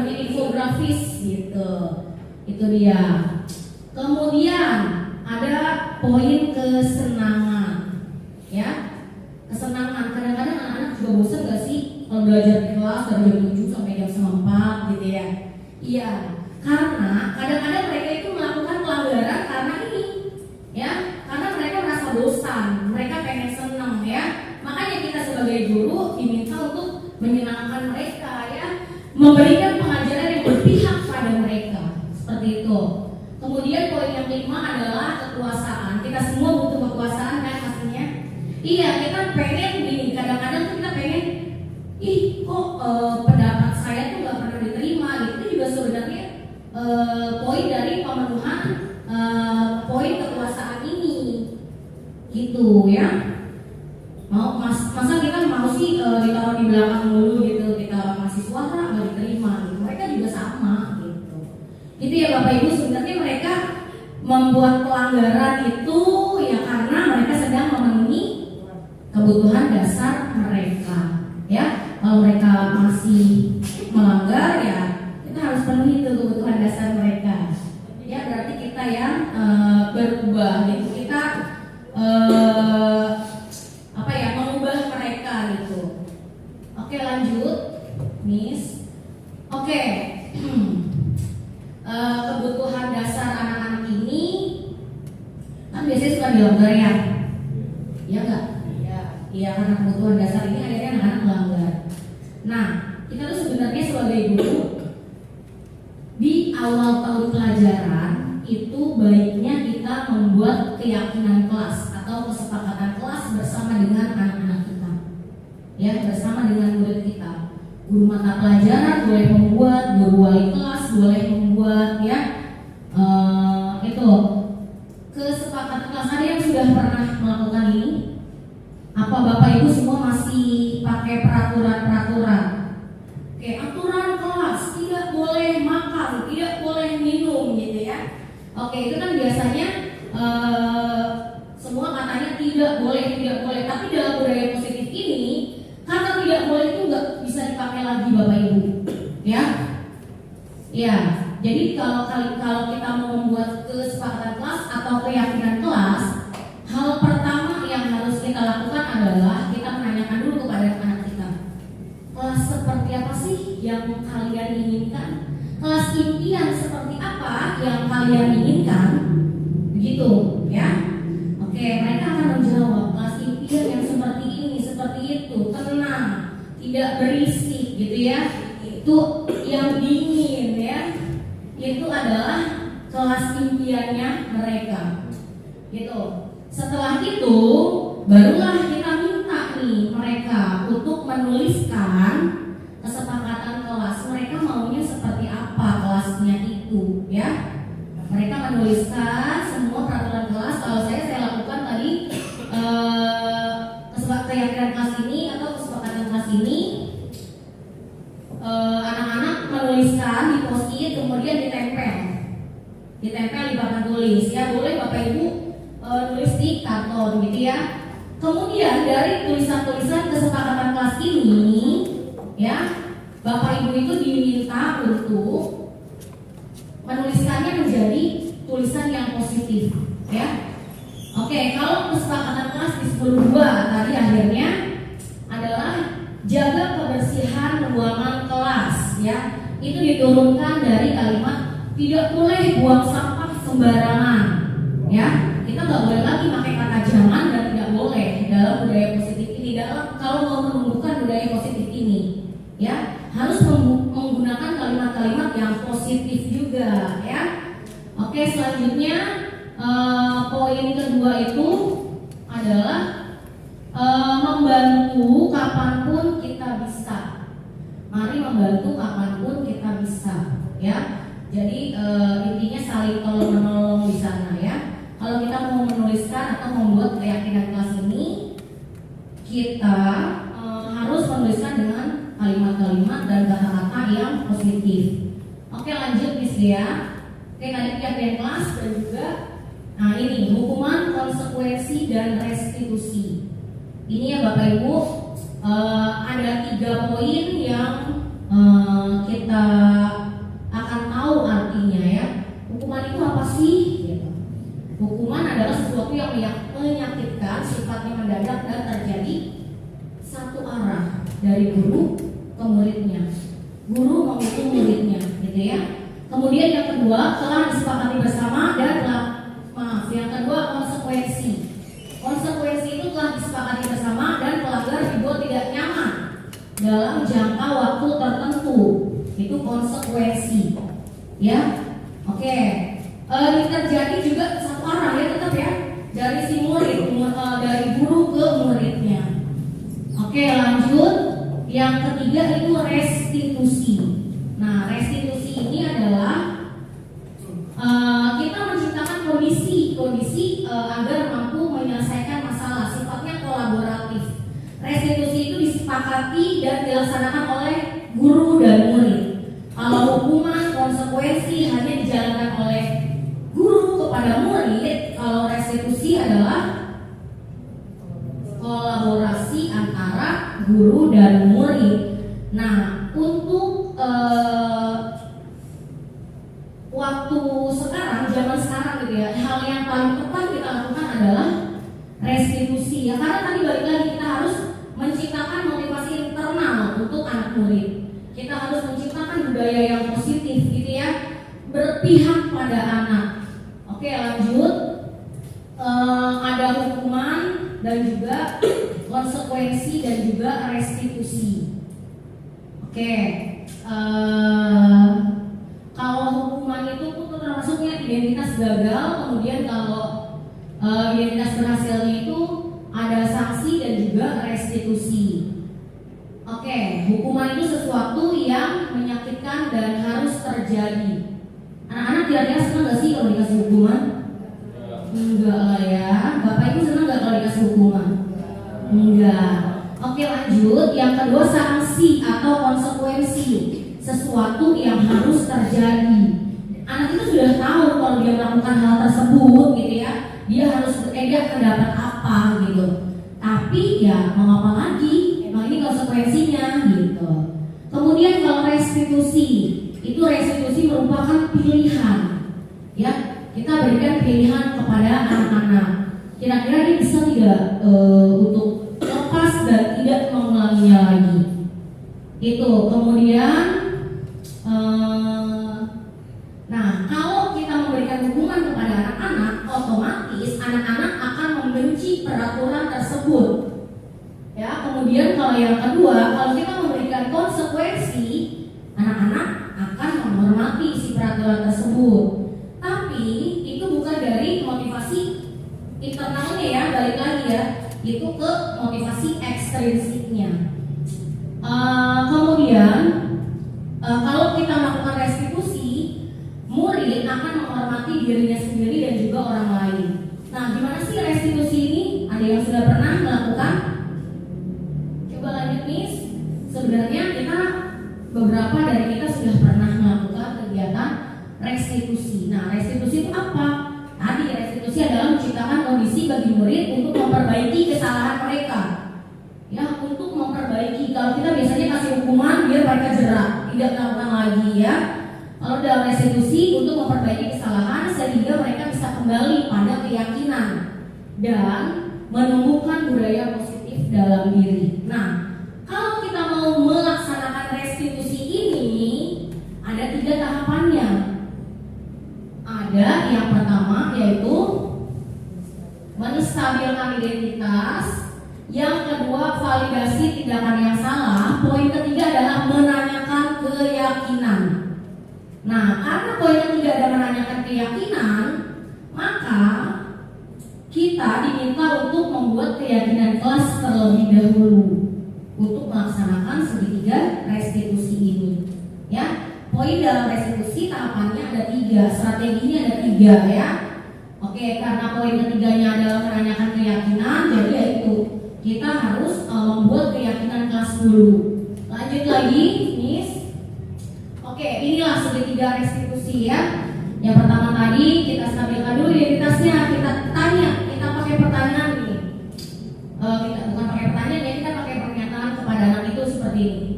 infografis gitu. Itu dia. Kemudian ada poin kesenangan, ya. Kesenangan. Kadang-kadang anak-anak juga bosan gak sih kalau belajar di kelas dari jam 7 sampai jam 4 gitu ya. Iya, karena kadang-kadang mereka itu melakukan pelanggaran karena ini, ya. Karena mereka merasa bosan, mereka pengen senang, ya. Makanya kita sebagai guru diminta untuk menyenangkan mereka, ya. Memberikan pengajaran yang berpihak pada mereka, seperti itu. Kemudian poin yang kelima adalah kekuasaan. Kita semua butuh kekuasaan kan pastinya. Iya, kita pengen gini. Kadang-kadang kita pengen, kok pendapat saya tuh nggak pernah diterima. Itu juga sebenarnya poin dari pemenuhan poin kekuasaan ini, gitu ya. Masa kita mau sih ditaruh di belakang dulu gitu, kita masih suara nggak diterima gitu. Mereka juga sama gitu. Gitu ya Bapak Ibu, sebenarnya mereka membuat pelanggaran itu ya karena mereka sedang memenuhi kebutuhan dasar mereka. Ya, kalau mereka masih melanggar ya kita harus penuhi itu kebutuhan dasar mereka. Ya berarti kita yang berubah gitu. Kita mengubah mereka gitu. Oke, lanjut, Miss. Oke. Kebutuhan dasar anak-anak ini kan biasanya suka dilanggar ya. Iya enggak? Iya, karena kebutuhan dasar ini akhirnya anak-anak melanggar. Nah, kita tuh sebenarnya sebagai guru di awal tahun pelajaran itu baiknya kita membuat keyakinan kelas atau kesepakatan kelas bersama dengan anak-anak kita, ya, bersama dengan murid kita. Guru mata pelajaran boleh membuat, guru wali kelas boleh membuat, ya, itu kesepakatan kelas. Ada yang sudah pernah melakukan ini? Apa Bapak Ibu semua masih pakai peraturan-peraturan? Oke, aturan kelas tidak boleh makan, tidak boleh minum, gitu ya. Oke, itu kan biasanya semua katanya tidak boleh. Tapi dalam budaya positif ini, kata tidak boleh itu nggak bisa dipakai lagi Bapak Ibu, ya. Ya, jadi kalau kita mau membuat kesepakatan kelas atau keyakinan kelas, hal pertama yang harus kita lakukan adalah kita menanyakan dulu kepada anak kita, kelas seperti apa sih yang kalian inginkan? Kelas impian seperti apa yang kalian inginkan? Begitu ya. Oke, mereka akan menjawab kelas impian yang seperti ini, seperti itu, tenang, tidak berisik gitu ya. Itu yang dingin ya. Itu adalah kelas impiannya mereka. Gitu. Setelah itu barulah kita minta nih mereka untuk menuliskan kesepakatan kelas. Mereka maunya seperti apa kelasnya itu ya. Mereka menuliskan semua peraturan kelas. Kalau saya lakukan tadi keyakinan kelas ini atau kesepakatan kelas ini, anak-anak menuliskan di post-it kemudian ditempel di papan tulis ya. Boleh Bapak Ibu tulis di karton gitu ya. Kemudian dari tulisan-tulisan kesepakatan kelas ini ya, Bapak Ibu itu diminta untuk menuliskannya menjadi tulisan yang positif ya. Oke, kalau kesepakatan kelas di 10.2 tadi akhirnya adalah jaga kebersihan ruangan kelas ya. Itu diturunkan dari kalimat tidak boleh buang sampah sembarangan ya. Kita nggak boleh lagi pakai kata jangan dan tidak boleh dalam budaya positif ini. Kalau mau menumbuhkan budaya positif ini ya, harus menggunakan kalimat-kalimat yang positif juga ya. Oke, selanjutnya poin kedua itu adalah membantu kapanpun kita bisa. Mari membantu kapanpun kita bisa ya. Jadi intinya saling tolong-menolong di sana ya. Kalau kita mau menuliskan atau membuat keyakinan kelas ini, kita harus menuliskan dengan kalimat-kalimat dan kata-kata yang positif. Oke, lanjut Miss ya. Oke, tadi keyakinan kelas dan juga ini hukuman, konsekuensi dan restitusi. Ini ya Bapak Ibu, ada 3 poin yang kita akan tahu artinya ya. Hukuman itu apa sih? Gitu. Hukuman adalah sesuatu yang menyakitkan, sifatnya mendadak dan terjadi satu arah dari guru ke muridnya. Guru menghukum muridnya, gitu ya. Kemudian yang kedua telah disepakati bersama dan yang kedua konsekuensi. Konsekuensi itu telah disepakati bersama dan pelanggar dibuat tidak nyaman dalam jangka waktu tertentu. Itu konsekuensi. Ya, oke. Ini terjadi juga satu arah ya, tetap ya, dari si murid, dari guru ke muridnya. Oke, lanjut. Yang ketiga itu restitusi. Nah, restitusi ini adalah kita menciptakan kondisi agar mampu menyelesaikan masalah, sifatnya kolaboratif. Restitusi itu disepakati dan dilaksanakan oleh guru dan murid. Kalau hukuman, konsekuensi hanya dijalankan oleh guru kepada murid, kalau restitusi adalah kolaborasi antara guru dan murid. Nah, untuk waktu sekarang, zaman sekarang gitu ya, hal yang paling tepat kita lakukan adalah restitusi ya, karena tadi balik lagi kita harus menciptakan motivasi internal untuk anak murid. Kita harus menciptakan budaya yang positif gitu ya, berpihak pada anak. Oke, lanjut. Ada hukuman dan juga konsekuensi dan juga restitusi. Oke, kalau hukuman itu termasuknya identitas gagal, kemudian kalau identitas berhasilnya itu ada sanksi dan juga restitusi. Oke, hukuman itu sesuatu yang menyakitkan dan harus terjadi. Anak-anak kira-kira senang gak sih kalau dikasih hukuman? Enggak lah ya. Bapak Ibu senang gak kalau dikasih hukuman? Enggak. Oke, lanjut. Yang kedua, sanksi atau konsekuensi, sesuatu yang harus terjadi. Anak itu sudah tahu kalau dia melakukan hal tersebut gitu ya, dia harus mendapat apa gitu. Tapi ya mau apa lagi, emang ini konsekuensinya gitu. Kemudian kalau restitusi, itu restitusi merupakan pilihan ya, kita berikan pilihan kepada anak-anak. kira-kira dia bisa tidak untuk lepas dan tidak mengulanginya lagi. Itu kemudian nah, kalau kita memberikan dukungan kepada anak-anak, otomatis anak-anak akan membenci peraturan tersebut. Ya, kemudian kalau yang kedua, kalau kita memberikan konsekuensi, anak-anak akan menghormati si peraturan tersebut. Tapi itu bukan dari motivasi internalnya ya, balik lagi ya, itu ke motivasi ekstrinsiknya. Kemudian kalau kita melakukan restitusi, murid akan menghormati dirinya sendiri dan juga orang lain. Nah, gimana sih restitusi ini? Ada yang sudah pernah melakukan? Coba lanjut, Miss. Sebenarnya beberapa dari kita sudah pernah melakukan kegiatan restitusi. Nah, restitusi itu apa? Tadi restitusi adalah menciptakan kondisi bagi murid untuk memperbaiki kesalahan mereka. Ya, untuk memperbaiki. Kalau kita biasanya kasih hukuman biar mereka jerak, tidak melakukan lagi ya. Kalau dalam restitusi untuk memperbaiki kesalahan sehingga mereka bisa kembali pada keyakinan dan menumbuhkan budaya positif dalam diri. Nah, kalau kita mau melaksanakan restitusi ini, ada 3 tahapannya. Ada yang pertama yaitu menstabilkan identitas, yang kedua validasi tindakan yang salah, poin ketiga adalah menanyakan keyakinan. Nah, karena poin ketiga ada menanyakan keyakinan, maka kita diminta untuk membuat keyakinan kelas terlebih dahulu untuk melaksanakan segitiga restitusi ini. Ya, poin dalam restitusi tahapannya ada 3, strateginya ada 3 ya. Oke, karena poin ketiganya adalah menanyakan keyakinan, jadi yaitu kita harus membuat keyakinan kelas dulu. Lanjut lagi, Miss. Oke, inilah segitiga restitusi ya. Yang pertama tadi kita stabilkan dulu identitasnya, kita tanya, kita pakai pertanyaan nih. Kita bukan pakai pertanyaan ya, kita pakai pernyataan kepada anak itu seperti ini.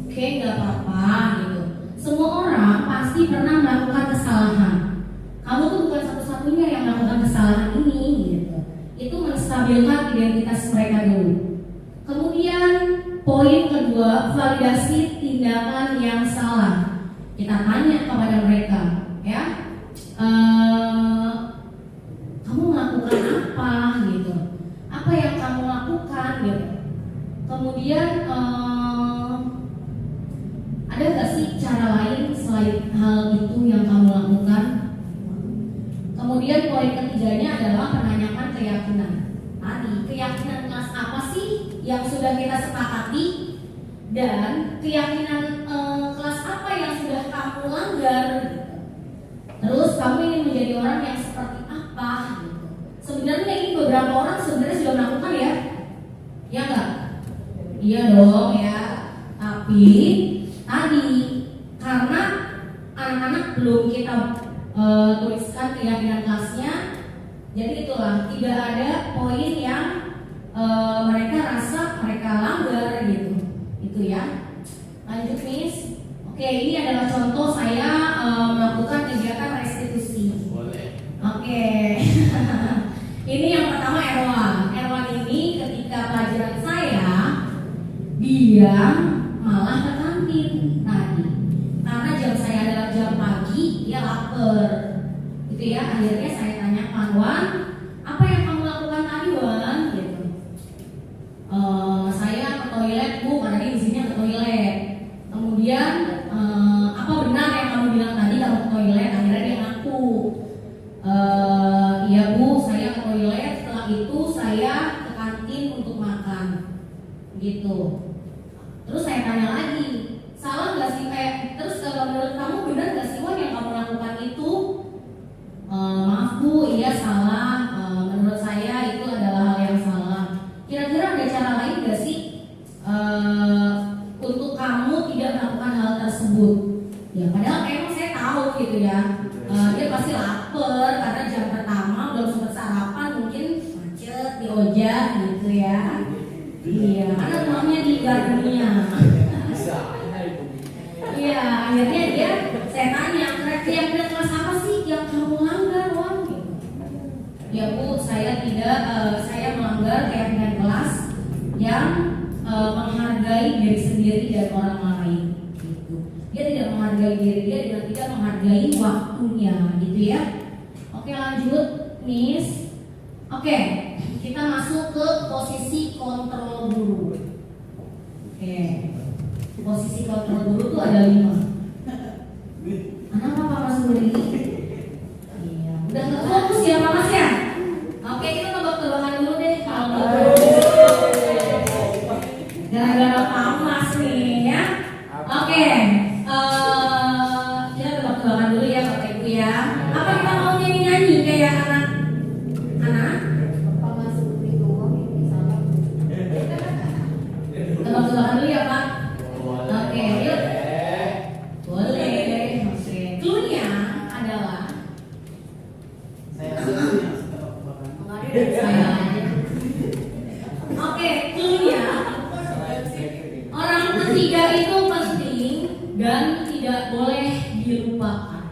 Oke, nggak apa-apa gitu. Semua orang pasti pernah melakukan kesalahan. Kamu tuh bukan satu-satunya yang melakukan kesalahan ini gitu. Itu menstabilkan identitas mereka dulu. Kemudian poin kedua, validasi tindakan yang salah. Kita tanya kepada mereka, ya, kamu melakukan apa gitu? Apa yang kamu lakukan gitu? Kemudian ada nggak sih cara lain selain hal itu yang kamu lakukan? Kemudian poin ketiganya adalah menanyakan keyakinan. Tadi keyakinan kelas apa sih yang sudah kita sepakati, dan keyakinan kelas apa yang sudah kamu langgar gitu. Terus kamu ingin menjadi orang yang seperti apa gitu. Sebenarnya ini beberapa orang sebenarnya sudah melakukan ya, ya enggak? Iya dong ya. Tapi tadi karena anak-anak belum kita tuliskan keyakinan kelasnya, jadi itulah tidak ada poin yang mereka rasa mereka langgar gitu. Itu ya. Lanjut, Miss. Oke, ini adalah contoh saya melakukan kegiatan restitusi. Boleh. Oke. Ini yang pertama Erwan. Erwan ini ketika pelajaran saya, dia malah ke kantin tadi. Karena jam saya adalah jam pagi, dia lapar. Gitu ya. Akhirnya saya tanyakan, Wan, apa yang kamu lakukan tadi, Wan? Gitu. Saya ke toilet, Bu, karena dia izinnya ke toilet. Kemudian apa benar yang kamu bilang tadi kamu ke toilet? Akhirnya dia ngaku, iya Bu, saya ke toilet. Setelah itu saya ke kantin untuk makan, gitu. Terus saya tanya lagi, salah nggak sih? Terus kalau menurut kamu benar nggak sih Wan yang kamu lakukan itu? Maaf Bu, iya salah. Menurut saya itu adalah hal yang salah. Kira-kira ada cara lain nggak sih untuk kamu tidak melakukan hal tersebut? Ya padahal emang saya tahu gitu ya, dia pasti lapar karena jam pertama belum sempat sarapan, mungkin macet di ojek gitu ya. Iya, karena rumahnya di Gardunia. Iya, akhirnya saya tanya, keyakinan kelas apa sih yang kamu langgar, Wan? Ya Bu, saya tidak kelas yang menghargai diri sendiri dan orang lain gitu. Dia tidak menghargai diri dia dan tidak menghargai waktunya gitu ya. Oke, lanjut Miss. Oke, kita masuk ke posisi kontrol guru. Oke, posisi kontrol guru tuh ada 5. Anak apa masuk dari ini? Iya, udah fokus ya Pak Mas ya. Oke, kita tebak-tebakan dulu deh kalau gara-gara Pak Mas nih ya. Oke, kita tebak-tebakan dulu ya Bapak Ibu ya. Apa kita mau nyanyi-nyanyi kayak anak? Pak masuk itu ini salah. Tebak-tebakan dulu ya Pak. Oke, yuk. Boleh. Oke, clue-nya adalah Oke, clue-nya orang ketiga itu penting dan tidak boleh dilupakan.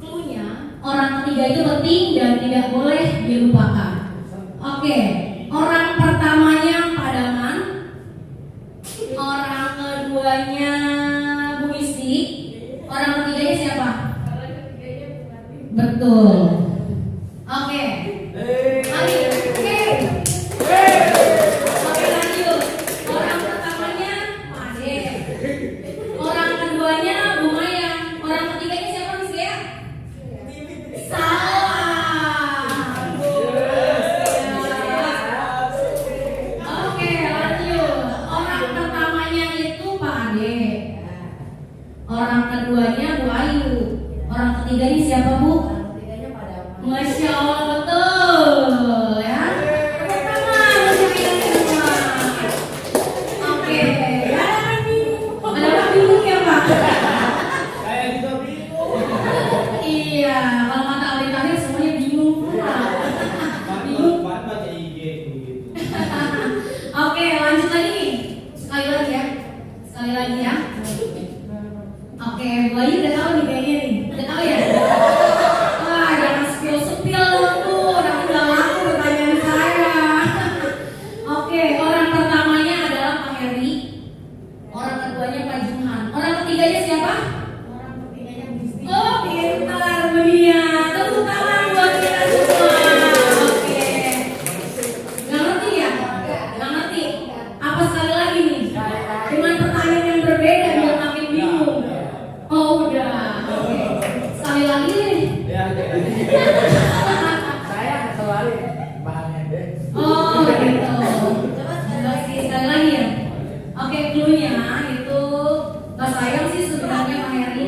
Clue-nya orang ketiga itu penting dan tidak boleh dilupakan. Oke, orang pertamanya Padangan, orang keduanya Bu Isti, orang ketiganya siapa? Betul. Oke. Ayo, oke. Oke, lanjut. Orang pertamanya Pak Ade. Orang keduanya Bu Mayang. Orang ketiganya siapa Miss Gea? Salah. Oke, lanjut. Orang pertamanya itu Pak Ade. Orang keduanya Bu Ayu. Orang ketiganya siapa Bu? Ketiganya pada Masya Allah, betul ya. Tepuk tangan untuk kita semua. Oke, ada orang bingung ya Pak? Saya juga bingung. Iya, kalau kata Aldi Tahir semuanya bingung Pak. Bingung. Baca IG begitu. Oke, lanjut lagi nih. Sekali lagi ya. Sekali lagi ya. Oke, Bu Ayu udah tahu nih kayaknya nih. Udah tahu ya? Wah, jangan spill-spill dong tuh. Nanti nggak laku pertanyaan saya. Oke, orang pertamanya adalah Pak Heri. Orang keduanya Pak Jumhan. Orang ketiganya siapa? orang ketiganya bisnis. Oh, pintar dunia. Tepuk tangan buat kita semua. Oke. Nggak ngerti ya? Nggak ngerti. Apa sekali lagi nih? Dengan pertanyaan yang berbeda biar makin bingung. Oh udah. Oke. Sekali lagi nih. Ya, saya selalu bahannya deh. Oh gitu. Sekali lagi ya. Oke, clue-nya itu Mas Sayang sih sebenarnya Pak Heri.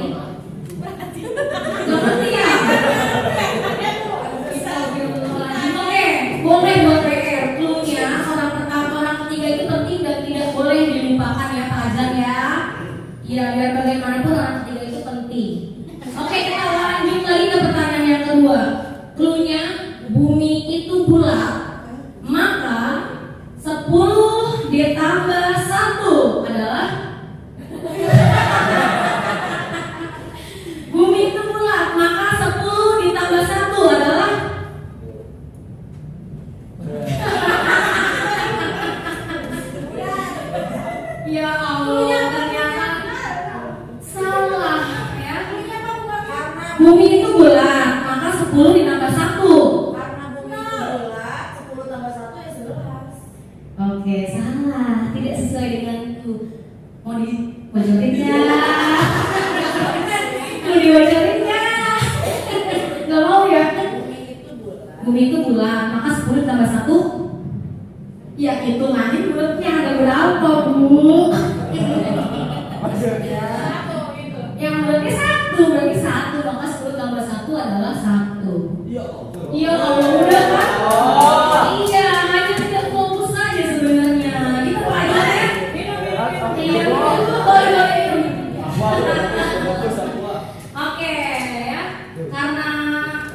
Nggak ngerti ya? Oke, boleh buat PR. Clue-nya orang pertama, orang ketiga itu penting dan tidak boleh dilupakan ya Pak Azan ya. Ya, biar bagaimanapun orang ketiga itu penting. Oke, kita lanjut lagi ke pertanyaan yang kedua. Clue-nya bumi itu bulat, maka 10 ditambah 1 adalah bumi itu bulat, maka 10 ditambah 1 adalah ya Allah, ternyata salah ya. Bumi itu bulat, maka 10 ditambah 1. Karena bumi itu bulat, 10 tambah 1 ya 11. Oke, salah. Tidak sesuai denganku. Mau dibocorin nggak? Mau dibocorin nggak? Nggak mau ya? Bumi itu bulat. Bumi itu bulat, maka 10 tambah 1. Ya, hitungannya bulatnya ada berapa, Bu? Yang bulatnya 1, berarti 1. Maka 10 tambah 1 adalah 1. Iya, kalau udah kan? Iya, hanya tidak fokus aja sebenarnya. Kita pelajar ya. Iya, boleh minum. Oke ya, karena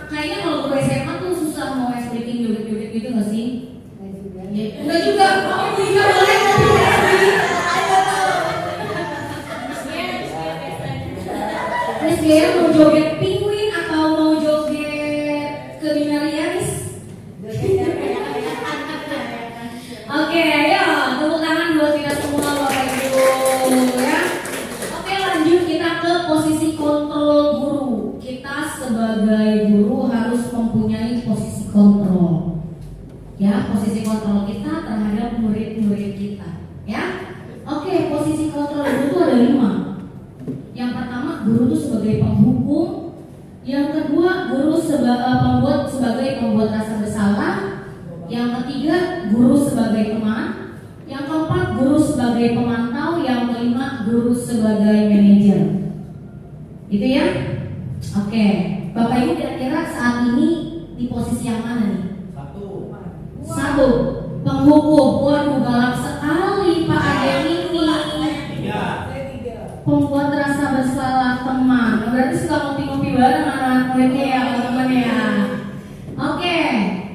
kayaknya kalau guru SMA tuh susah mau explicating joget-joget gitu nggak sih? Enggak juga. Oh, bisa boleh Miss Gea mau joget penguin atau mau joget ke binarianis? Oke, sebagai guru harus mempunyai posisi kontrol. Ya, posisi kontrol kita terhadap murid-murid kita. Ya, oke, posisi kontrol itu ada 5. Yang pertama, guru itu sebagai penghukum. Yang kedua, guru sebagai pembuat rasa bersalah. Yang ketiga, guru sebagai teman. Yang keempat, guru sebagai pemantau. Yang kelima, guru sebagai manajer. Gitu ya? Oke, Bapak Ibu kira-kira saat ini di posisi yang mana nih? 1, penghukum. Waduh, galak sekali Pak Adem ini. 3. Pembuat rasa bersalah teman. Berarti suka ngopi-ngopi bareng anak muridnya ya, teman-teman ya. Oke,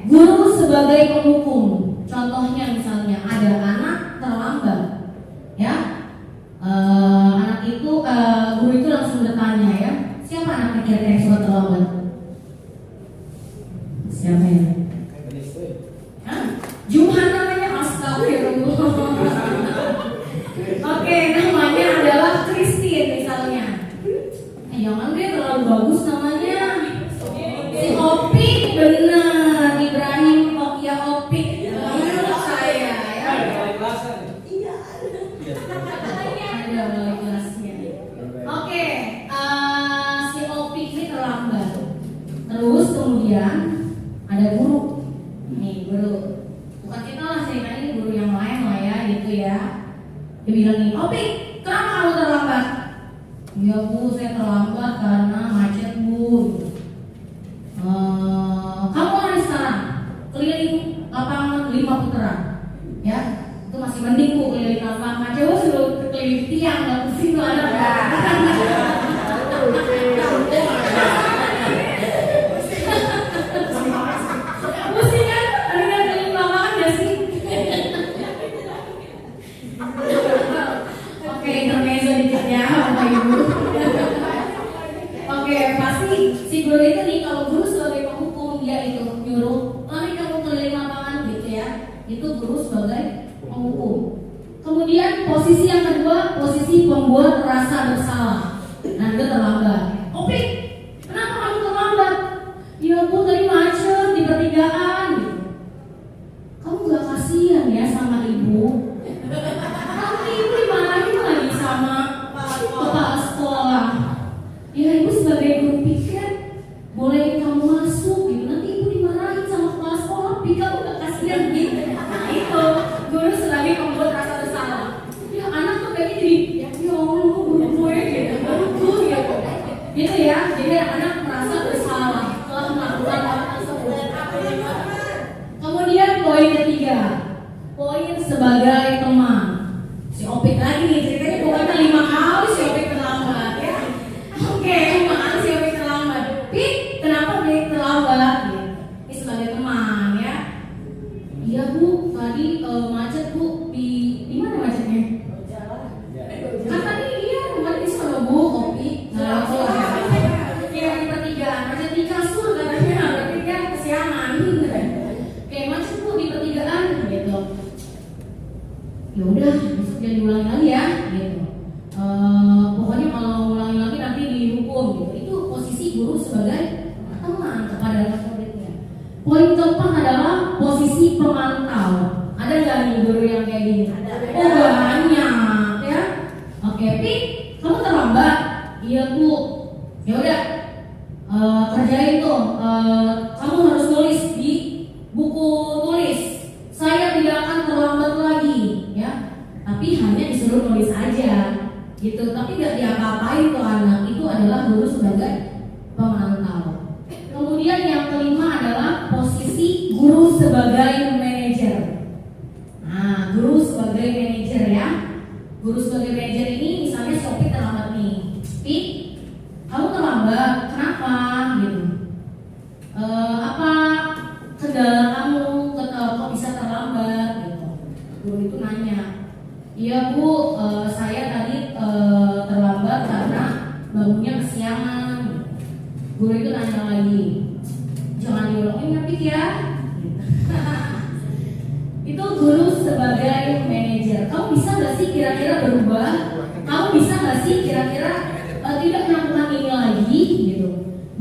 guru sebagai penghukum. Contohnya misalnya ada anak terlambat, ya. Anak itu, guru itu langsung bertanya ya, siapa anak kira-kira yang suka terlambat? Siapa ya? Hah? Juhan namanya, astagfirullah. Oke, namanya adalah Christine misalnya. Jangan deh terlalu bagus namanya. Si Opik, bener. Ibrahim Okia Opik. Menurut saya ya. Ada wali kelasnya. Oke, si Opik ini terlambat. Terus kemudian ada guru. Nih guru. Bukan kita lah ceritanya, ini guru yang lain lah ya, gitu ya. Dia bilang nih, Opik, kenapa kamu terlambat? Ya Bu, saya terlambat karena macet Bu. Kamu hari sekarang keliling lapangan 5 putaran, ya? Itu masih mending Bu, keliling lapangan. Coba suruh keliling tiang, nggak pusing tuh ada. Pusing kan? Ada yang keliling lapangan nggak sih? Oke, intermezzo dikit ya Bapak Ibu. Oke, pasti si guru itu nih, kalau guru sebagai penghukum, dia itu nyuruh lari kamu keliling lapangan gitu ya. Itu guru sebagai penghukum. Kemudian posisi yang kedua, posisi pembuat rasa bersalah. Nah, itu terlambat. Opik, kenapa kamu terlambat? Ya Bu, tadi macet di pertigaan. Kamu gak kasihan ya sama ibu? Nanti ibu dimarahin lagi sama kepala sekolah. Ya ibu sebagai guru pikir boleh kamu masuk gitu. Nanti ibu dimarahin sama kepala sekolah. Tapi kamu gak kasihan gitu. Nah itu guru sebagai pembuat rasa bersalah. Ya anak tuh kayaknya jadi ya Allah guru gue gitu, guru gitu. Gitu ya. Jadi anak merasa bersalah telah melakukan hal tersebut. Kemudian poin ketiga, poin sebagai teman. Si Opik lagi nih, ceritanya pokoknya 5 kali si Opik terlambat ya. Oke, 5 kali si Opik terlambat. Pik, kenapa Pik terlambat? Gitu. Ini sebagai teman ya. Iya Bu, tadi macet Bu, di mana macetnya? Kan tadi iya, kemarin di sana Bu, Opik. Nah, iya di pertigaan, macet di kasur katanya, berarti kan kesiangan. Kayak macet Bu di pertigaan gitu. Ya udah, besok jangan diulangi lagi ya gitu. Pokoknya kalau ulangi lagi nanti dihukum gitu. Itu posisi guru sebagai teman kepada muridnya. Poin keempat adalah posisi pemantau. Ada nggak nih guru yang kayak gini? Oh banyak ya. Oke, Pik, kamu terlambat? Iya Bu. Ya udah, kerjain tuh. Kamu harus tulis di buku tulis. Saya tidak akan terlambat lagi, ya. Tapi hanya disuruh nulis aja, gitu. Tapi nggak diapa-apain tuh anak. Itu adalah guru sebagai pemantau. Kemudian yang kelima adalah posisi guru sebagai manajer. Nah, guru sebagai manajer ya. Guru sebagai manajer ini misalnya Sophie terlambat nih. Pik, kamu terlambat. Kenapa? Gitu. Apa kendala kamu? Kok bisa terlambat gitu. Guru itu nanya, iya Bu, saya tadi terlambat karena bangunnya kesiangan. Guru itu nanya lagi, jangan diulangin ya Pik ya. Itu guru sebagai manajer. Kamu bisa gak sih kira-kira berubah? Kamu bisa gak sih kira-kira tidak melakukan ini lagi gitu?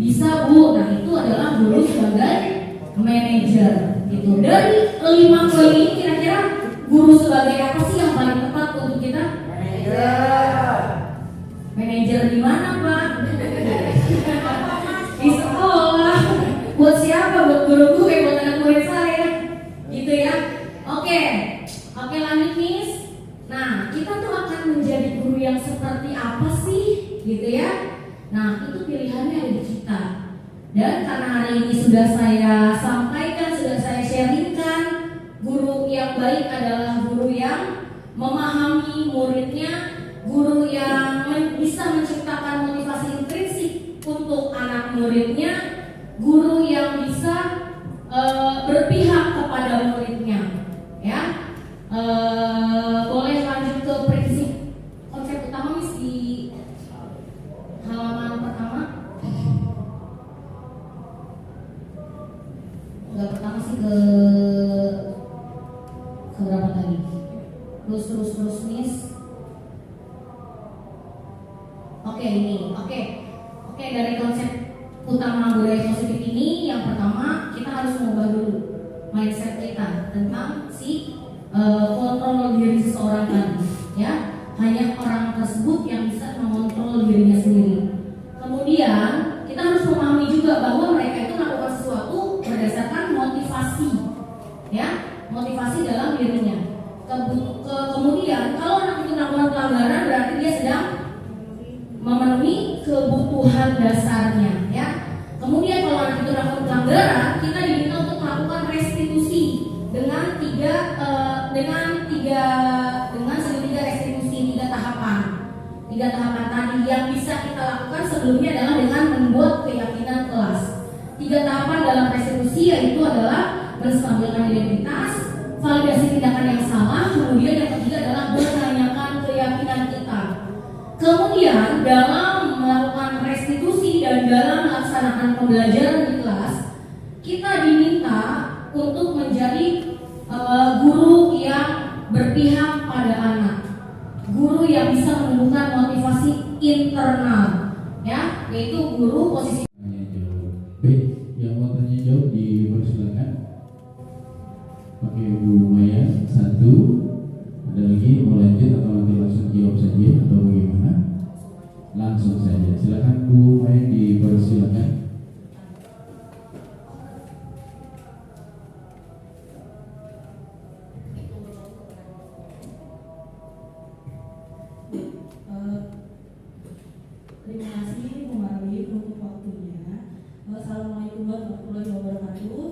Bisa Bu, nah itu adalah guru sebagai manajer gitu. Dari 5 poin ini kira-kira guru sebagai apa sih yang paling tepat untuk kita? Manajer di mana Pak? Di sekolah. Buat siapa? Buat guru gue, buat anak murid saya. Gitu ya. Oke lanjut Miss. Nah kita tuh akan menjadi guru yang seperti apa sih? Gitu ya. Nah itu pilihannya ada di kita. Dan karena hari ini sudah saya sampaikan, sudah saya sharingkan, guru yang baik adalah guru yang memahami muridnya, guru yang bisa menciptakan motivasi intrinsik untuk anak muridnya, guru yang bisa berpihak kepada muridnya. Ya, boleh lanjut ke prinsip konsep utama Miss di halaman pertama. Enggak, pertama sih ke berapa tadi? Terus Miss. Oke ini. Oke dari konsep utama budaya positif ini, yang pertama kita harus mengubah dulu mindset kita tentang si kontrol diri seseorang tadi, ya. Hanya orang tersebut yang bisa mengontrol dirinya sendiri. Kemudian kita harus memahami juga bahwa mereka itu melakukan sesuatu berdasarkan motivasi, ya, motivasi dalam dirinya. Kemudian kalau anak itu melakukan pelanggaran berarti dia sedang memenuhi kebutuhan dasarnya, ya. Kemudian kalau anak itu melakukan pelanggaran, kita diminta untuk melakukan restitusi dengan segitiga restitusi, 3 tahapan. 3 tahapan tadi yang bisa kita lakukan sebelumnya adalah dengan membuat keyakinan kelas. 3 tahapan dalam restitusi yaitu adalah menstabilkan identitas, validasi tindakan yang salah, kemudian yang ketiga adalah menanyakan keyakinan kita. Kemudian dalam melakukan restitusi dan dalam melaksanakan pembelajaran di kelas, kita diminta untuk menjadi guru yang berpihak pada anak, guru yang bisa menumbuhkan motivasi internal, ya, yaitu guru posisi. Tanya jawab. Baik, yang mau tanya jawab dipersilakan. Oke, Bu Maya, 1. Ada lagi mau lanjut atau nanti langsung jawab saja atau bagaimana? Langsung saja. Silakan Bu Maya, dipersilakan. Terima kasih Bu Marli untuk waktunya. Assalamualaikum warahmatullahi wabarakatuh.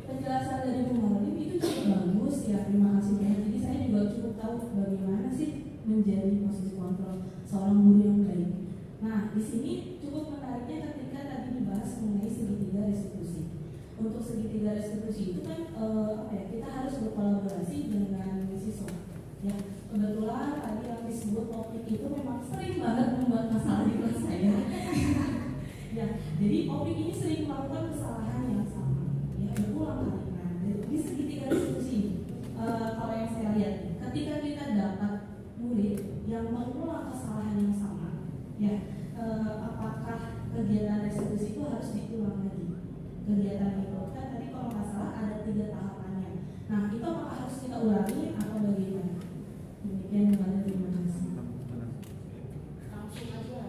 Penjelasan dari Bu Marli itu cukup bagus ya, terima kasih banyak. Jadi saya juga cukup tahu bagaimana sih menjadi posisi kontrol seorang guru yang baik. Nah di sini cukup menariknya ketika tadi dibahas mengenai segitiga restitusi. Untuk segitiga restitusi itu kan kita harus berkolaborasi dengan siswa. Ya, kebetulan tadi yang disebut topik itu memang sering banget membuat masalah di kelas saya. Ya, jadi topik ini sering melakukan kesalahan yang sama, ya, berulang kali. Nah, di segitiga restitusi, kalau yang saya lihat, ketika kita dapat murid yang mengulang kesalahan yang sama, ya, apakah kegiatan restitusi itu harus diulang lagi? Kegiatan itu kan tadi kalau nggak salah ada 3 tahapannya. Nah, itu apakah harus kita ulangi atau bagaimana? Demikian yang ada, terima kasih. Langsung aja.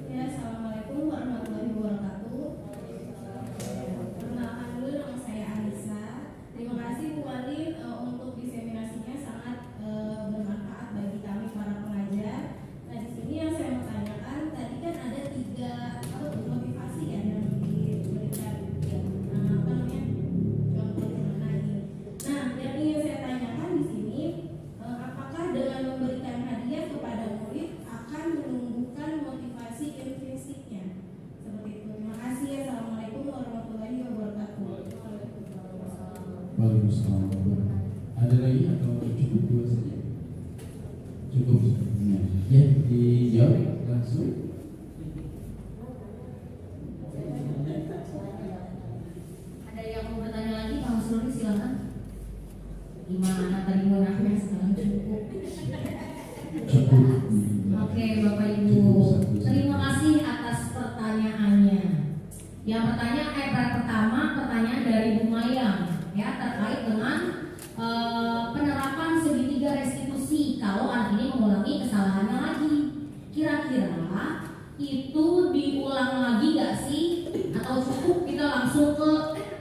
Ya, assalamualaikum warahmatullahi wabarakatuh. Perkenalkan dulu, nama saya Anissa. Terima kasih Bu Marli untuk diseminasinya sangat bermanfaat bagi kami para pengajar. Nah di sini yang saya mau tanyakan tadi kan ada 3 motivasi ya yang diberikan ya, contoh gimana ini. Nah yang ingin saya tanyakan di sini apakah dengan memberikan hadiah kepada murid akan menumbuhkan motivasi intrinsiknya seperti itu. Terima kasih. Assalamualaikum warahmatullahi wabarakatuh. Waalaikumsalam. Ada lagi atau cukup 2 saja? Cukup sebenarnya. Ya, dijawab langsung. Ada yang mau bertanya lagi, Pak Surya silakan. Gimana tadi mau nanya sekarang cukup? pertama pertanyaan dari Bu Mayang ya terkait dengan penerapan segitiga restitusi kalau anak ini mengulangi kesalahannya lagi. Kira-kira itu diulang lagi gak sih? Atau cukup kita langsung ke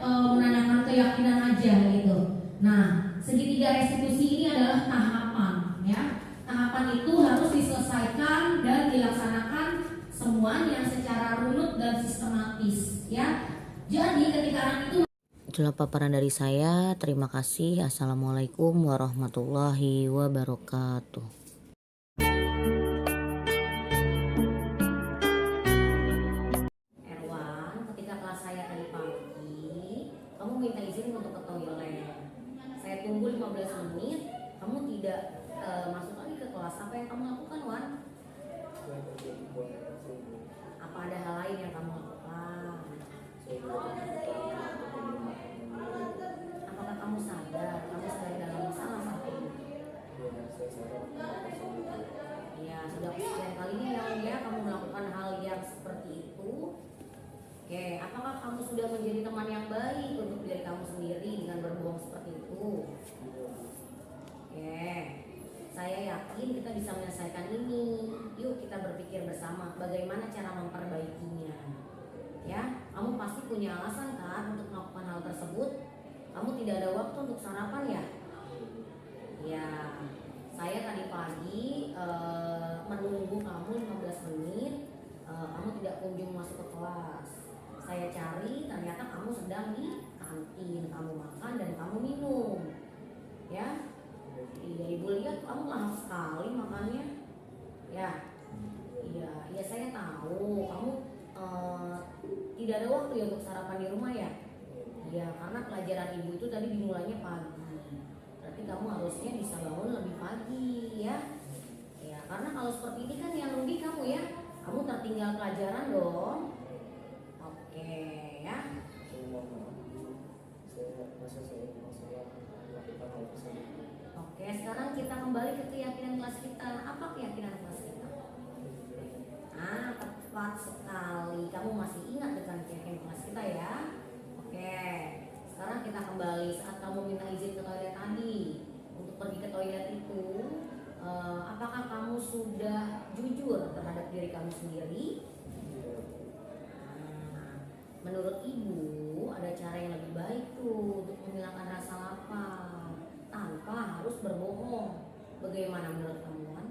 menanyakan keyakinan aja gitu. Nah, segitiga restitusi ini adalah tahapan ya. Tahapan itu harus diselesaikan dan dilaksanakan semuanya secara runut dan sistematis ya. Jadi ketika anak itu Itulah paparan dari saya. Terima kasih. Assalamualaikum warahmatullahi wabarakatuh. Erwan, ketika kelas saya tadi pagi, kamu minta izin untuk ke toilet. Saya tunggu 15 menit, kamu tidak masuk lagi ke kelas. Apa yang kamu lakukan, Wan? Apa ada hal lain yang kamu lakukan? Apakah kamu sadar sedang dalam masalah saat ini? Ya, sudah sekian kalinya ya kamu melakukan hal yang seperti itu. Oke, apakah kamu sudah menjadi teman yang baik untuk diri kamu sendiri dengan berbohong seperti itu? Oke, saya yakin kita bisa menyelesaikan ini. Yuk kita berpikir bersama bagaimana cara memperbaikinya. Ya, kamu pasti punya alasan kan untuk melakukan hal tersebut. Kamu tidak ada waktu untuk sarapan ya? Ya, saya tadi pagi menunggu kamu 15 menit. Kamu tidak kunjung masuk ke kelas. Saya cari, ternyata kamu sedang di kantin. Kamu makan dan kamu minum. Ya, iya ibu lihat kamu lama sekali makannya. Ya, iya saya tahu kamu tidak ada waktu ya untuk sarapan di rumah ya. Ya, karena pelajaran ibu itu tadi dimulainya pagi. Berarti kamu harusnya bisa bangun lebih pagi ya. Ya, karena kalau seperti ini kan yang rugi kamu ya. Kamu tertinggal pelajaran dong. Oke ya. Oke, sekarang kita kembali ke keyakinan kelas kita. Apa keyakinan kelas kita? Tepat sekali. Kamu masih ingat dengan keyakinan kelas kita ya? Oke, sekarang kita kembali saat kamu minta izin ke toilet tadi. Untuk pergi ke toilet itu, apakah kamu sudah jujur terhadap diri kamu sendiri? Menurut ibu, ada cara yang lebih baik tuh untuk menghilangkan rasa lapar tanpa harus berbohong. Bagaimana menurut kamu, Wan?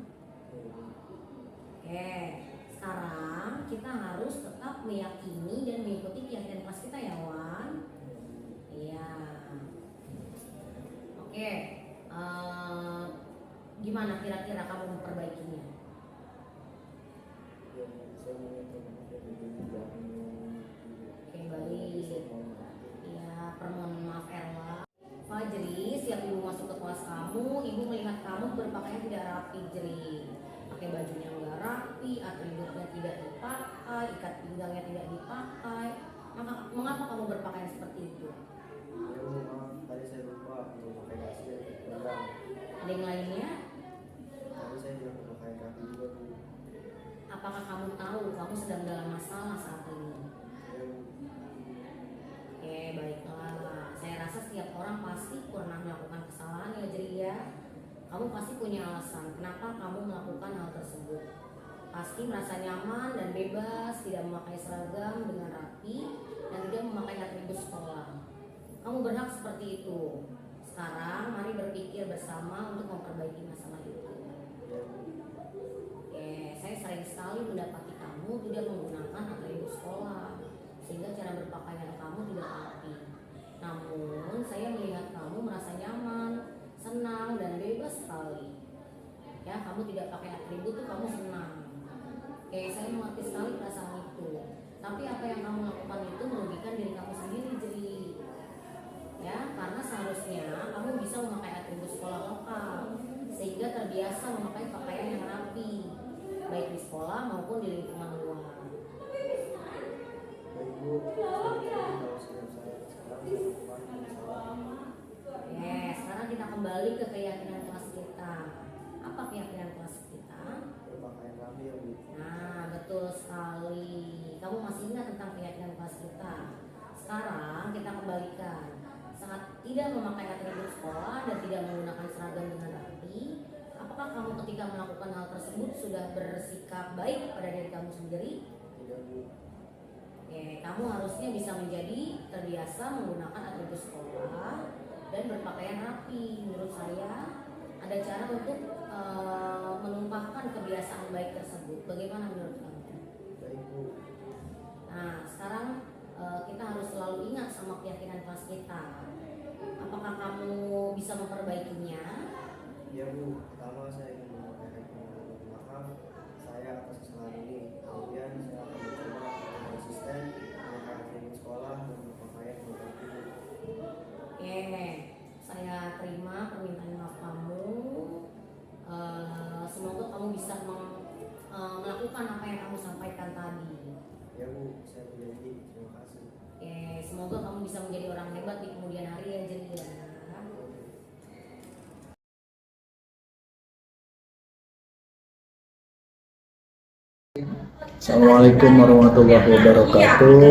Oke, sekarang kita harus tetap meyakini dan mengikuti keyakinan kelas kita ya, Wan. Iya. Oke, gimana kira-kira kamu memperbaikinya? Oke, baik. Ya, permohonan maaf Erla. Fajri, siap ibu masuk ke kelas kamu, ibu melihat kamu berpakaian tidak rapi, Jeri. Pakai bajunya enggak rapi, atributnya tidak dipakai, ikat pinggangnya tidak dipakai. Mengapa kamu berpakaian seperti itu? Tadi saya lupa untuk pakai dasi Ada yang lainnya? Tadi saya juga pakai kaki juga Bu. Apakah kamu tahu kamu sedang dalam masalah saat ini? Oke, baiklah. Saya rasa setiap orang pasti pernah melakukan kesalahan ya, Jeri ya. Kamu pasti punya alasan kenapa kamu melakukan hal tersebut. Pasti merasa nyaman dan bebas, tidak memakai seragam dengan rapi, dan tidak memakai atribut sekolah. Kamu berhak seperti itu. Sekarang mari berpikir bersama untuk memperbaiki masalah itu. Saya sering sekali mendapati kamu tidak menggunakan atribut sekolah, sehingga cara berpakaian kamu tidak rapi. Namun saya melihat kamu merasa nyaman, senang dan bebas sekali. Ya, kamu tidak pakai atribut tuh kamu senang. Saya mengerti sekali perasaan itu. Tapi apa yang kamu lakukan itu merugikan diri kamu sendiri, Jeri. Ya, karena seharusnya kamu bisa memakai atribut sekolah lokal, sehingga terbiasa memakai pakaian yang rapi, baik di sekolah maupun di lingkungan luar. Sekarang kita kembali ke keyakinan kelas kita. Apa keyakinan kelas kita? Berpakaian rapi ya Bu. Nah, betul sekali. Kamu masih ingat tentang keyakinan kelas kita? sekarang kita kembalikan. Saat tidak memakai atribut sekolah dan tidak menggunakan seragam dengan rapi, apakah kamu ketika melakukan hal tersebut sudah bersikap baik pada diri kamu sendiri? Tidak, Bu. Oke, kamu harusnya bisa menjadi terbiasa menggunakan atribut sekolah dan berpakaian rapi. Menurut saya ada cara untuk menumpahkan kebiasaan baik tersebut. Bagaimana menurut kamu? Baik, Bu. Nah, sekarang kita harus selalu ingat sama keyakinan kelas kita. Apakah kamu bisa memperbaikinya? Ya, Bu. Pertama saya ingin menyampaikan permohonan maaf saya atas kesalahan ini. Kemudian saya akan mencoba untuk konsisten memakai atribut sekolah dan berpakaian berbaik. Oke, saya terima permintaan maaf kamu. Semoga kamu bisa melakukan apa yang kamu sampaikan tadi. Ya, Bu, saya berjanji. Terima kasih. Oke, semoga kamu bisa menjadi orang hebat di kemudian hari ya, Jadi ya. Assalamualaikum warahmatullahi wabarakatuh.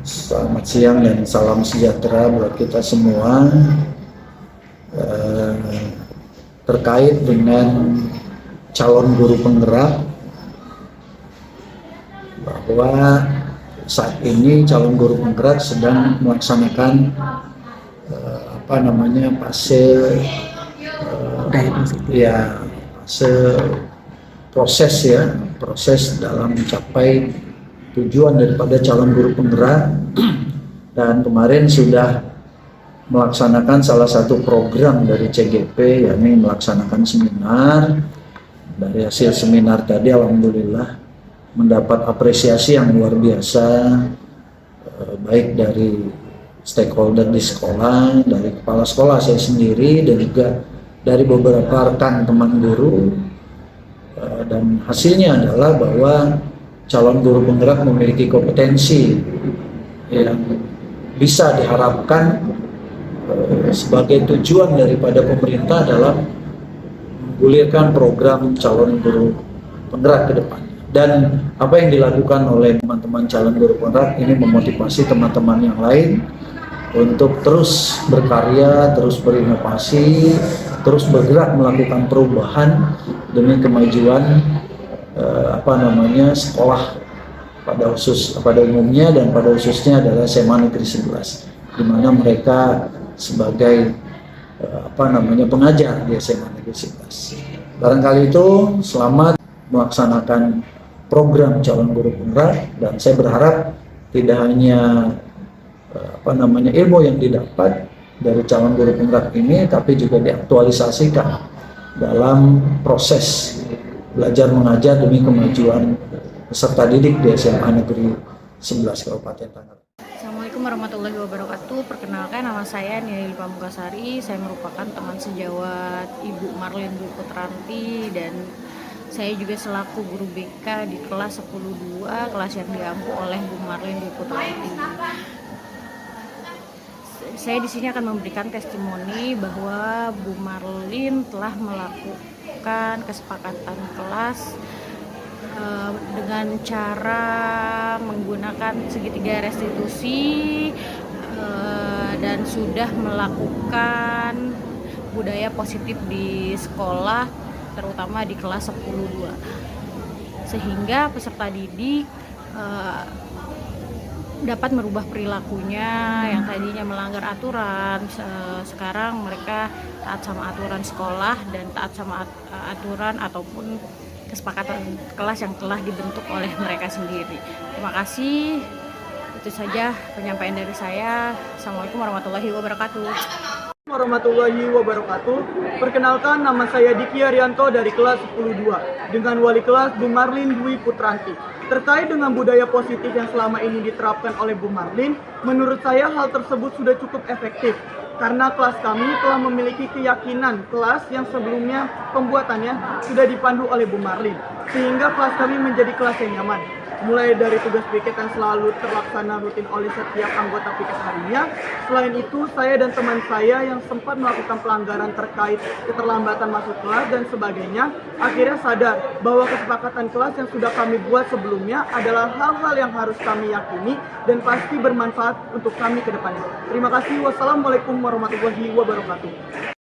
Selamat siang dan salam sejahtera buat kita semua. Terkait dengan calon guru penggerak, bahwa saat ini calon guru penggerak sedang melaksanakan fase proses dalam mencapai tujuan daripada calon guru penggerak, dan kemarin sudah melaksanakan salah satu program dari CGP, yakni melaksanakan seminar. Dari hasil seminar tadi alhamdulillah mendapat apresiasi yang luar biasa, baik dari stakeholder di sekolah, dari kepala sekolah saya sendiri, dan juga dari beberapa rekan teman guru. Dan hasilnya adalah bahwa calon guru penggerak memiliki kompetensi yang bisa diharapkan sebagai tujuan daripada pemerintah dalam menggulirkan program calon guru penggerak ke depan. Dan apa yang dilakukan oleh teman-teman calon guru penggerak ini memotivasi teman-teman yang lain untuk terus berkarya, terus berinovasi, terus bergerak melakukan perubahan demi kemajuan sekolah pada umumnya, dan pada khususnya adalah SMA Negeri 11, di mana mereka sebagai pengajar di SMA Negeri 11. Barangkali itu selamat melaksanakan program calon guru penggerak, dan saya berharap tidak hanya ilmu yang didapat dari calon guru penggerak ini, tapi juga diaktualisasikan dalam proses belajar mengajar demi kemajuan peserta didik di SMA Negeri 11 Kabupaten Tangerang. Assalamualaikum warahmatullahi wabarakatuh. Perkenalkan, nama saya Nilai Pamukasari. Saya merupakan teman sejawat Ibu Marlin Dwi Putranti, dan saya juga selaku guru BK di kelas 10-2, kelas yang diampu oleh Bu Marlin Dwi Putranti. Saya di sini akan memberikan testimoni bahwa Bu Marlin telah melakukan kesepakatan kelas dengan cara menggunakan segitiga restitusi dan sudah melakukan budaya positif di sekolah, terutama di kelas 10-2, sehingga peserta didik dapat merubah perilakunya yang tadinya melanggar aturan. Sekarang mereka taat sama aturan sekolah dan taat sama aturan ataupun kesepakatan kelas yang telah dibentuk oleh mereka sendiri. Terima kasih. Itu saja penyampaian dari saya. Assalamualaikum warahmatullahi wabarakatuh. Warahmatullahi wabarakatuh. Perkenalkan, nama saya Diki Arianto dari kelas 10-2 dengan wali kelas Bu Marlin Dwi Putranti. Terkait dengan budaya positif yang selama ini diterapkan oleh Bu Marlin, menurut saya hal tersebut sudah cukup efektif karena kelas kami telah memiliki keyakinan kelas yang sebelumnya pembuatannya sudah dipandu oleh Bu Marlin, sehingga kelas kami menjadi kelas yang nyaman. mulai dari tugas piket yang selalu terlaksana rutin oleh setiap anggota piket harinya. Selain itu, saya dan teman saya yang sempat melakukan pelanggaran terkait keterlambatan masuk kelas dan sebagainya, akhirnya sadar bahwa kesepakatan kelas yang sudah kami buat sebelumnya adalah hal-hal yang harus kami yakini dan pasti bermanfaat untuk kami ke depannya. Terima kasih. Wassalamualaikum warahmatullahi wabarakatuh.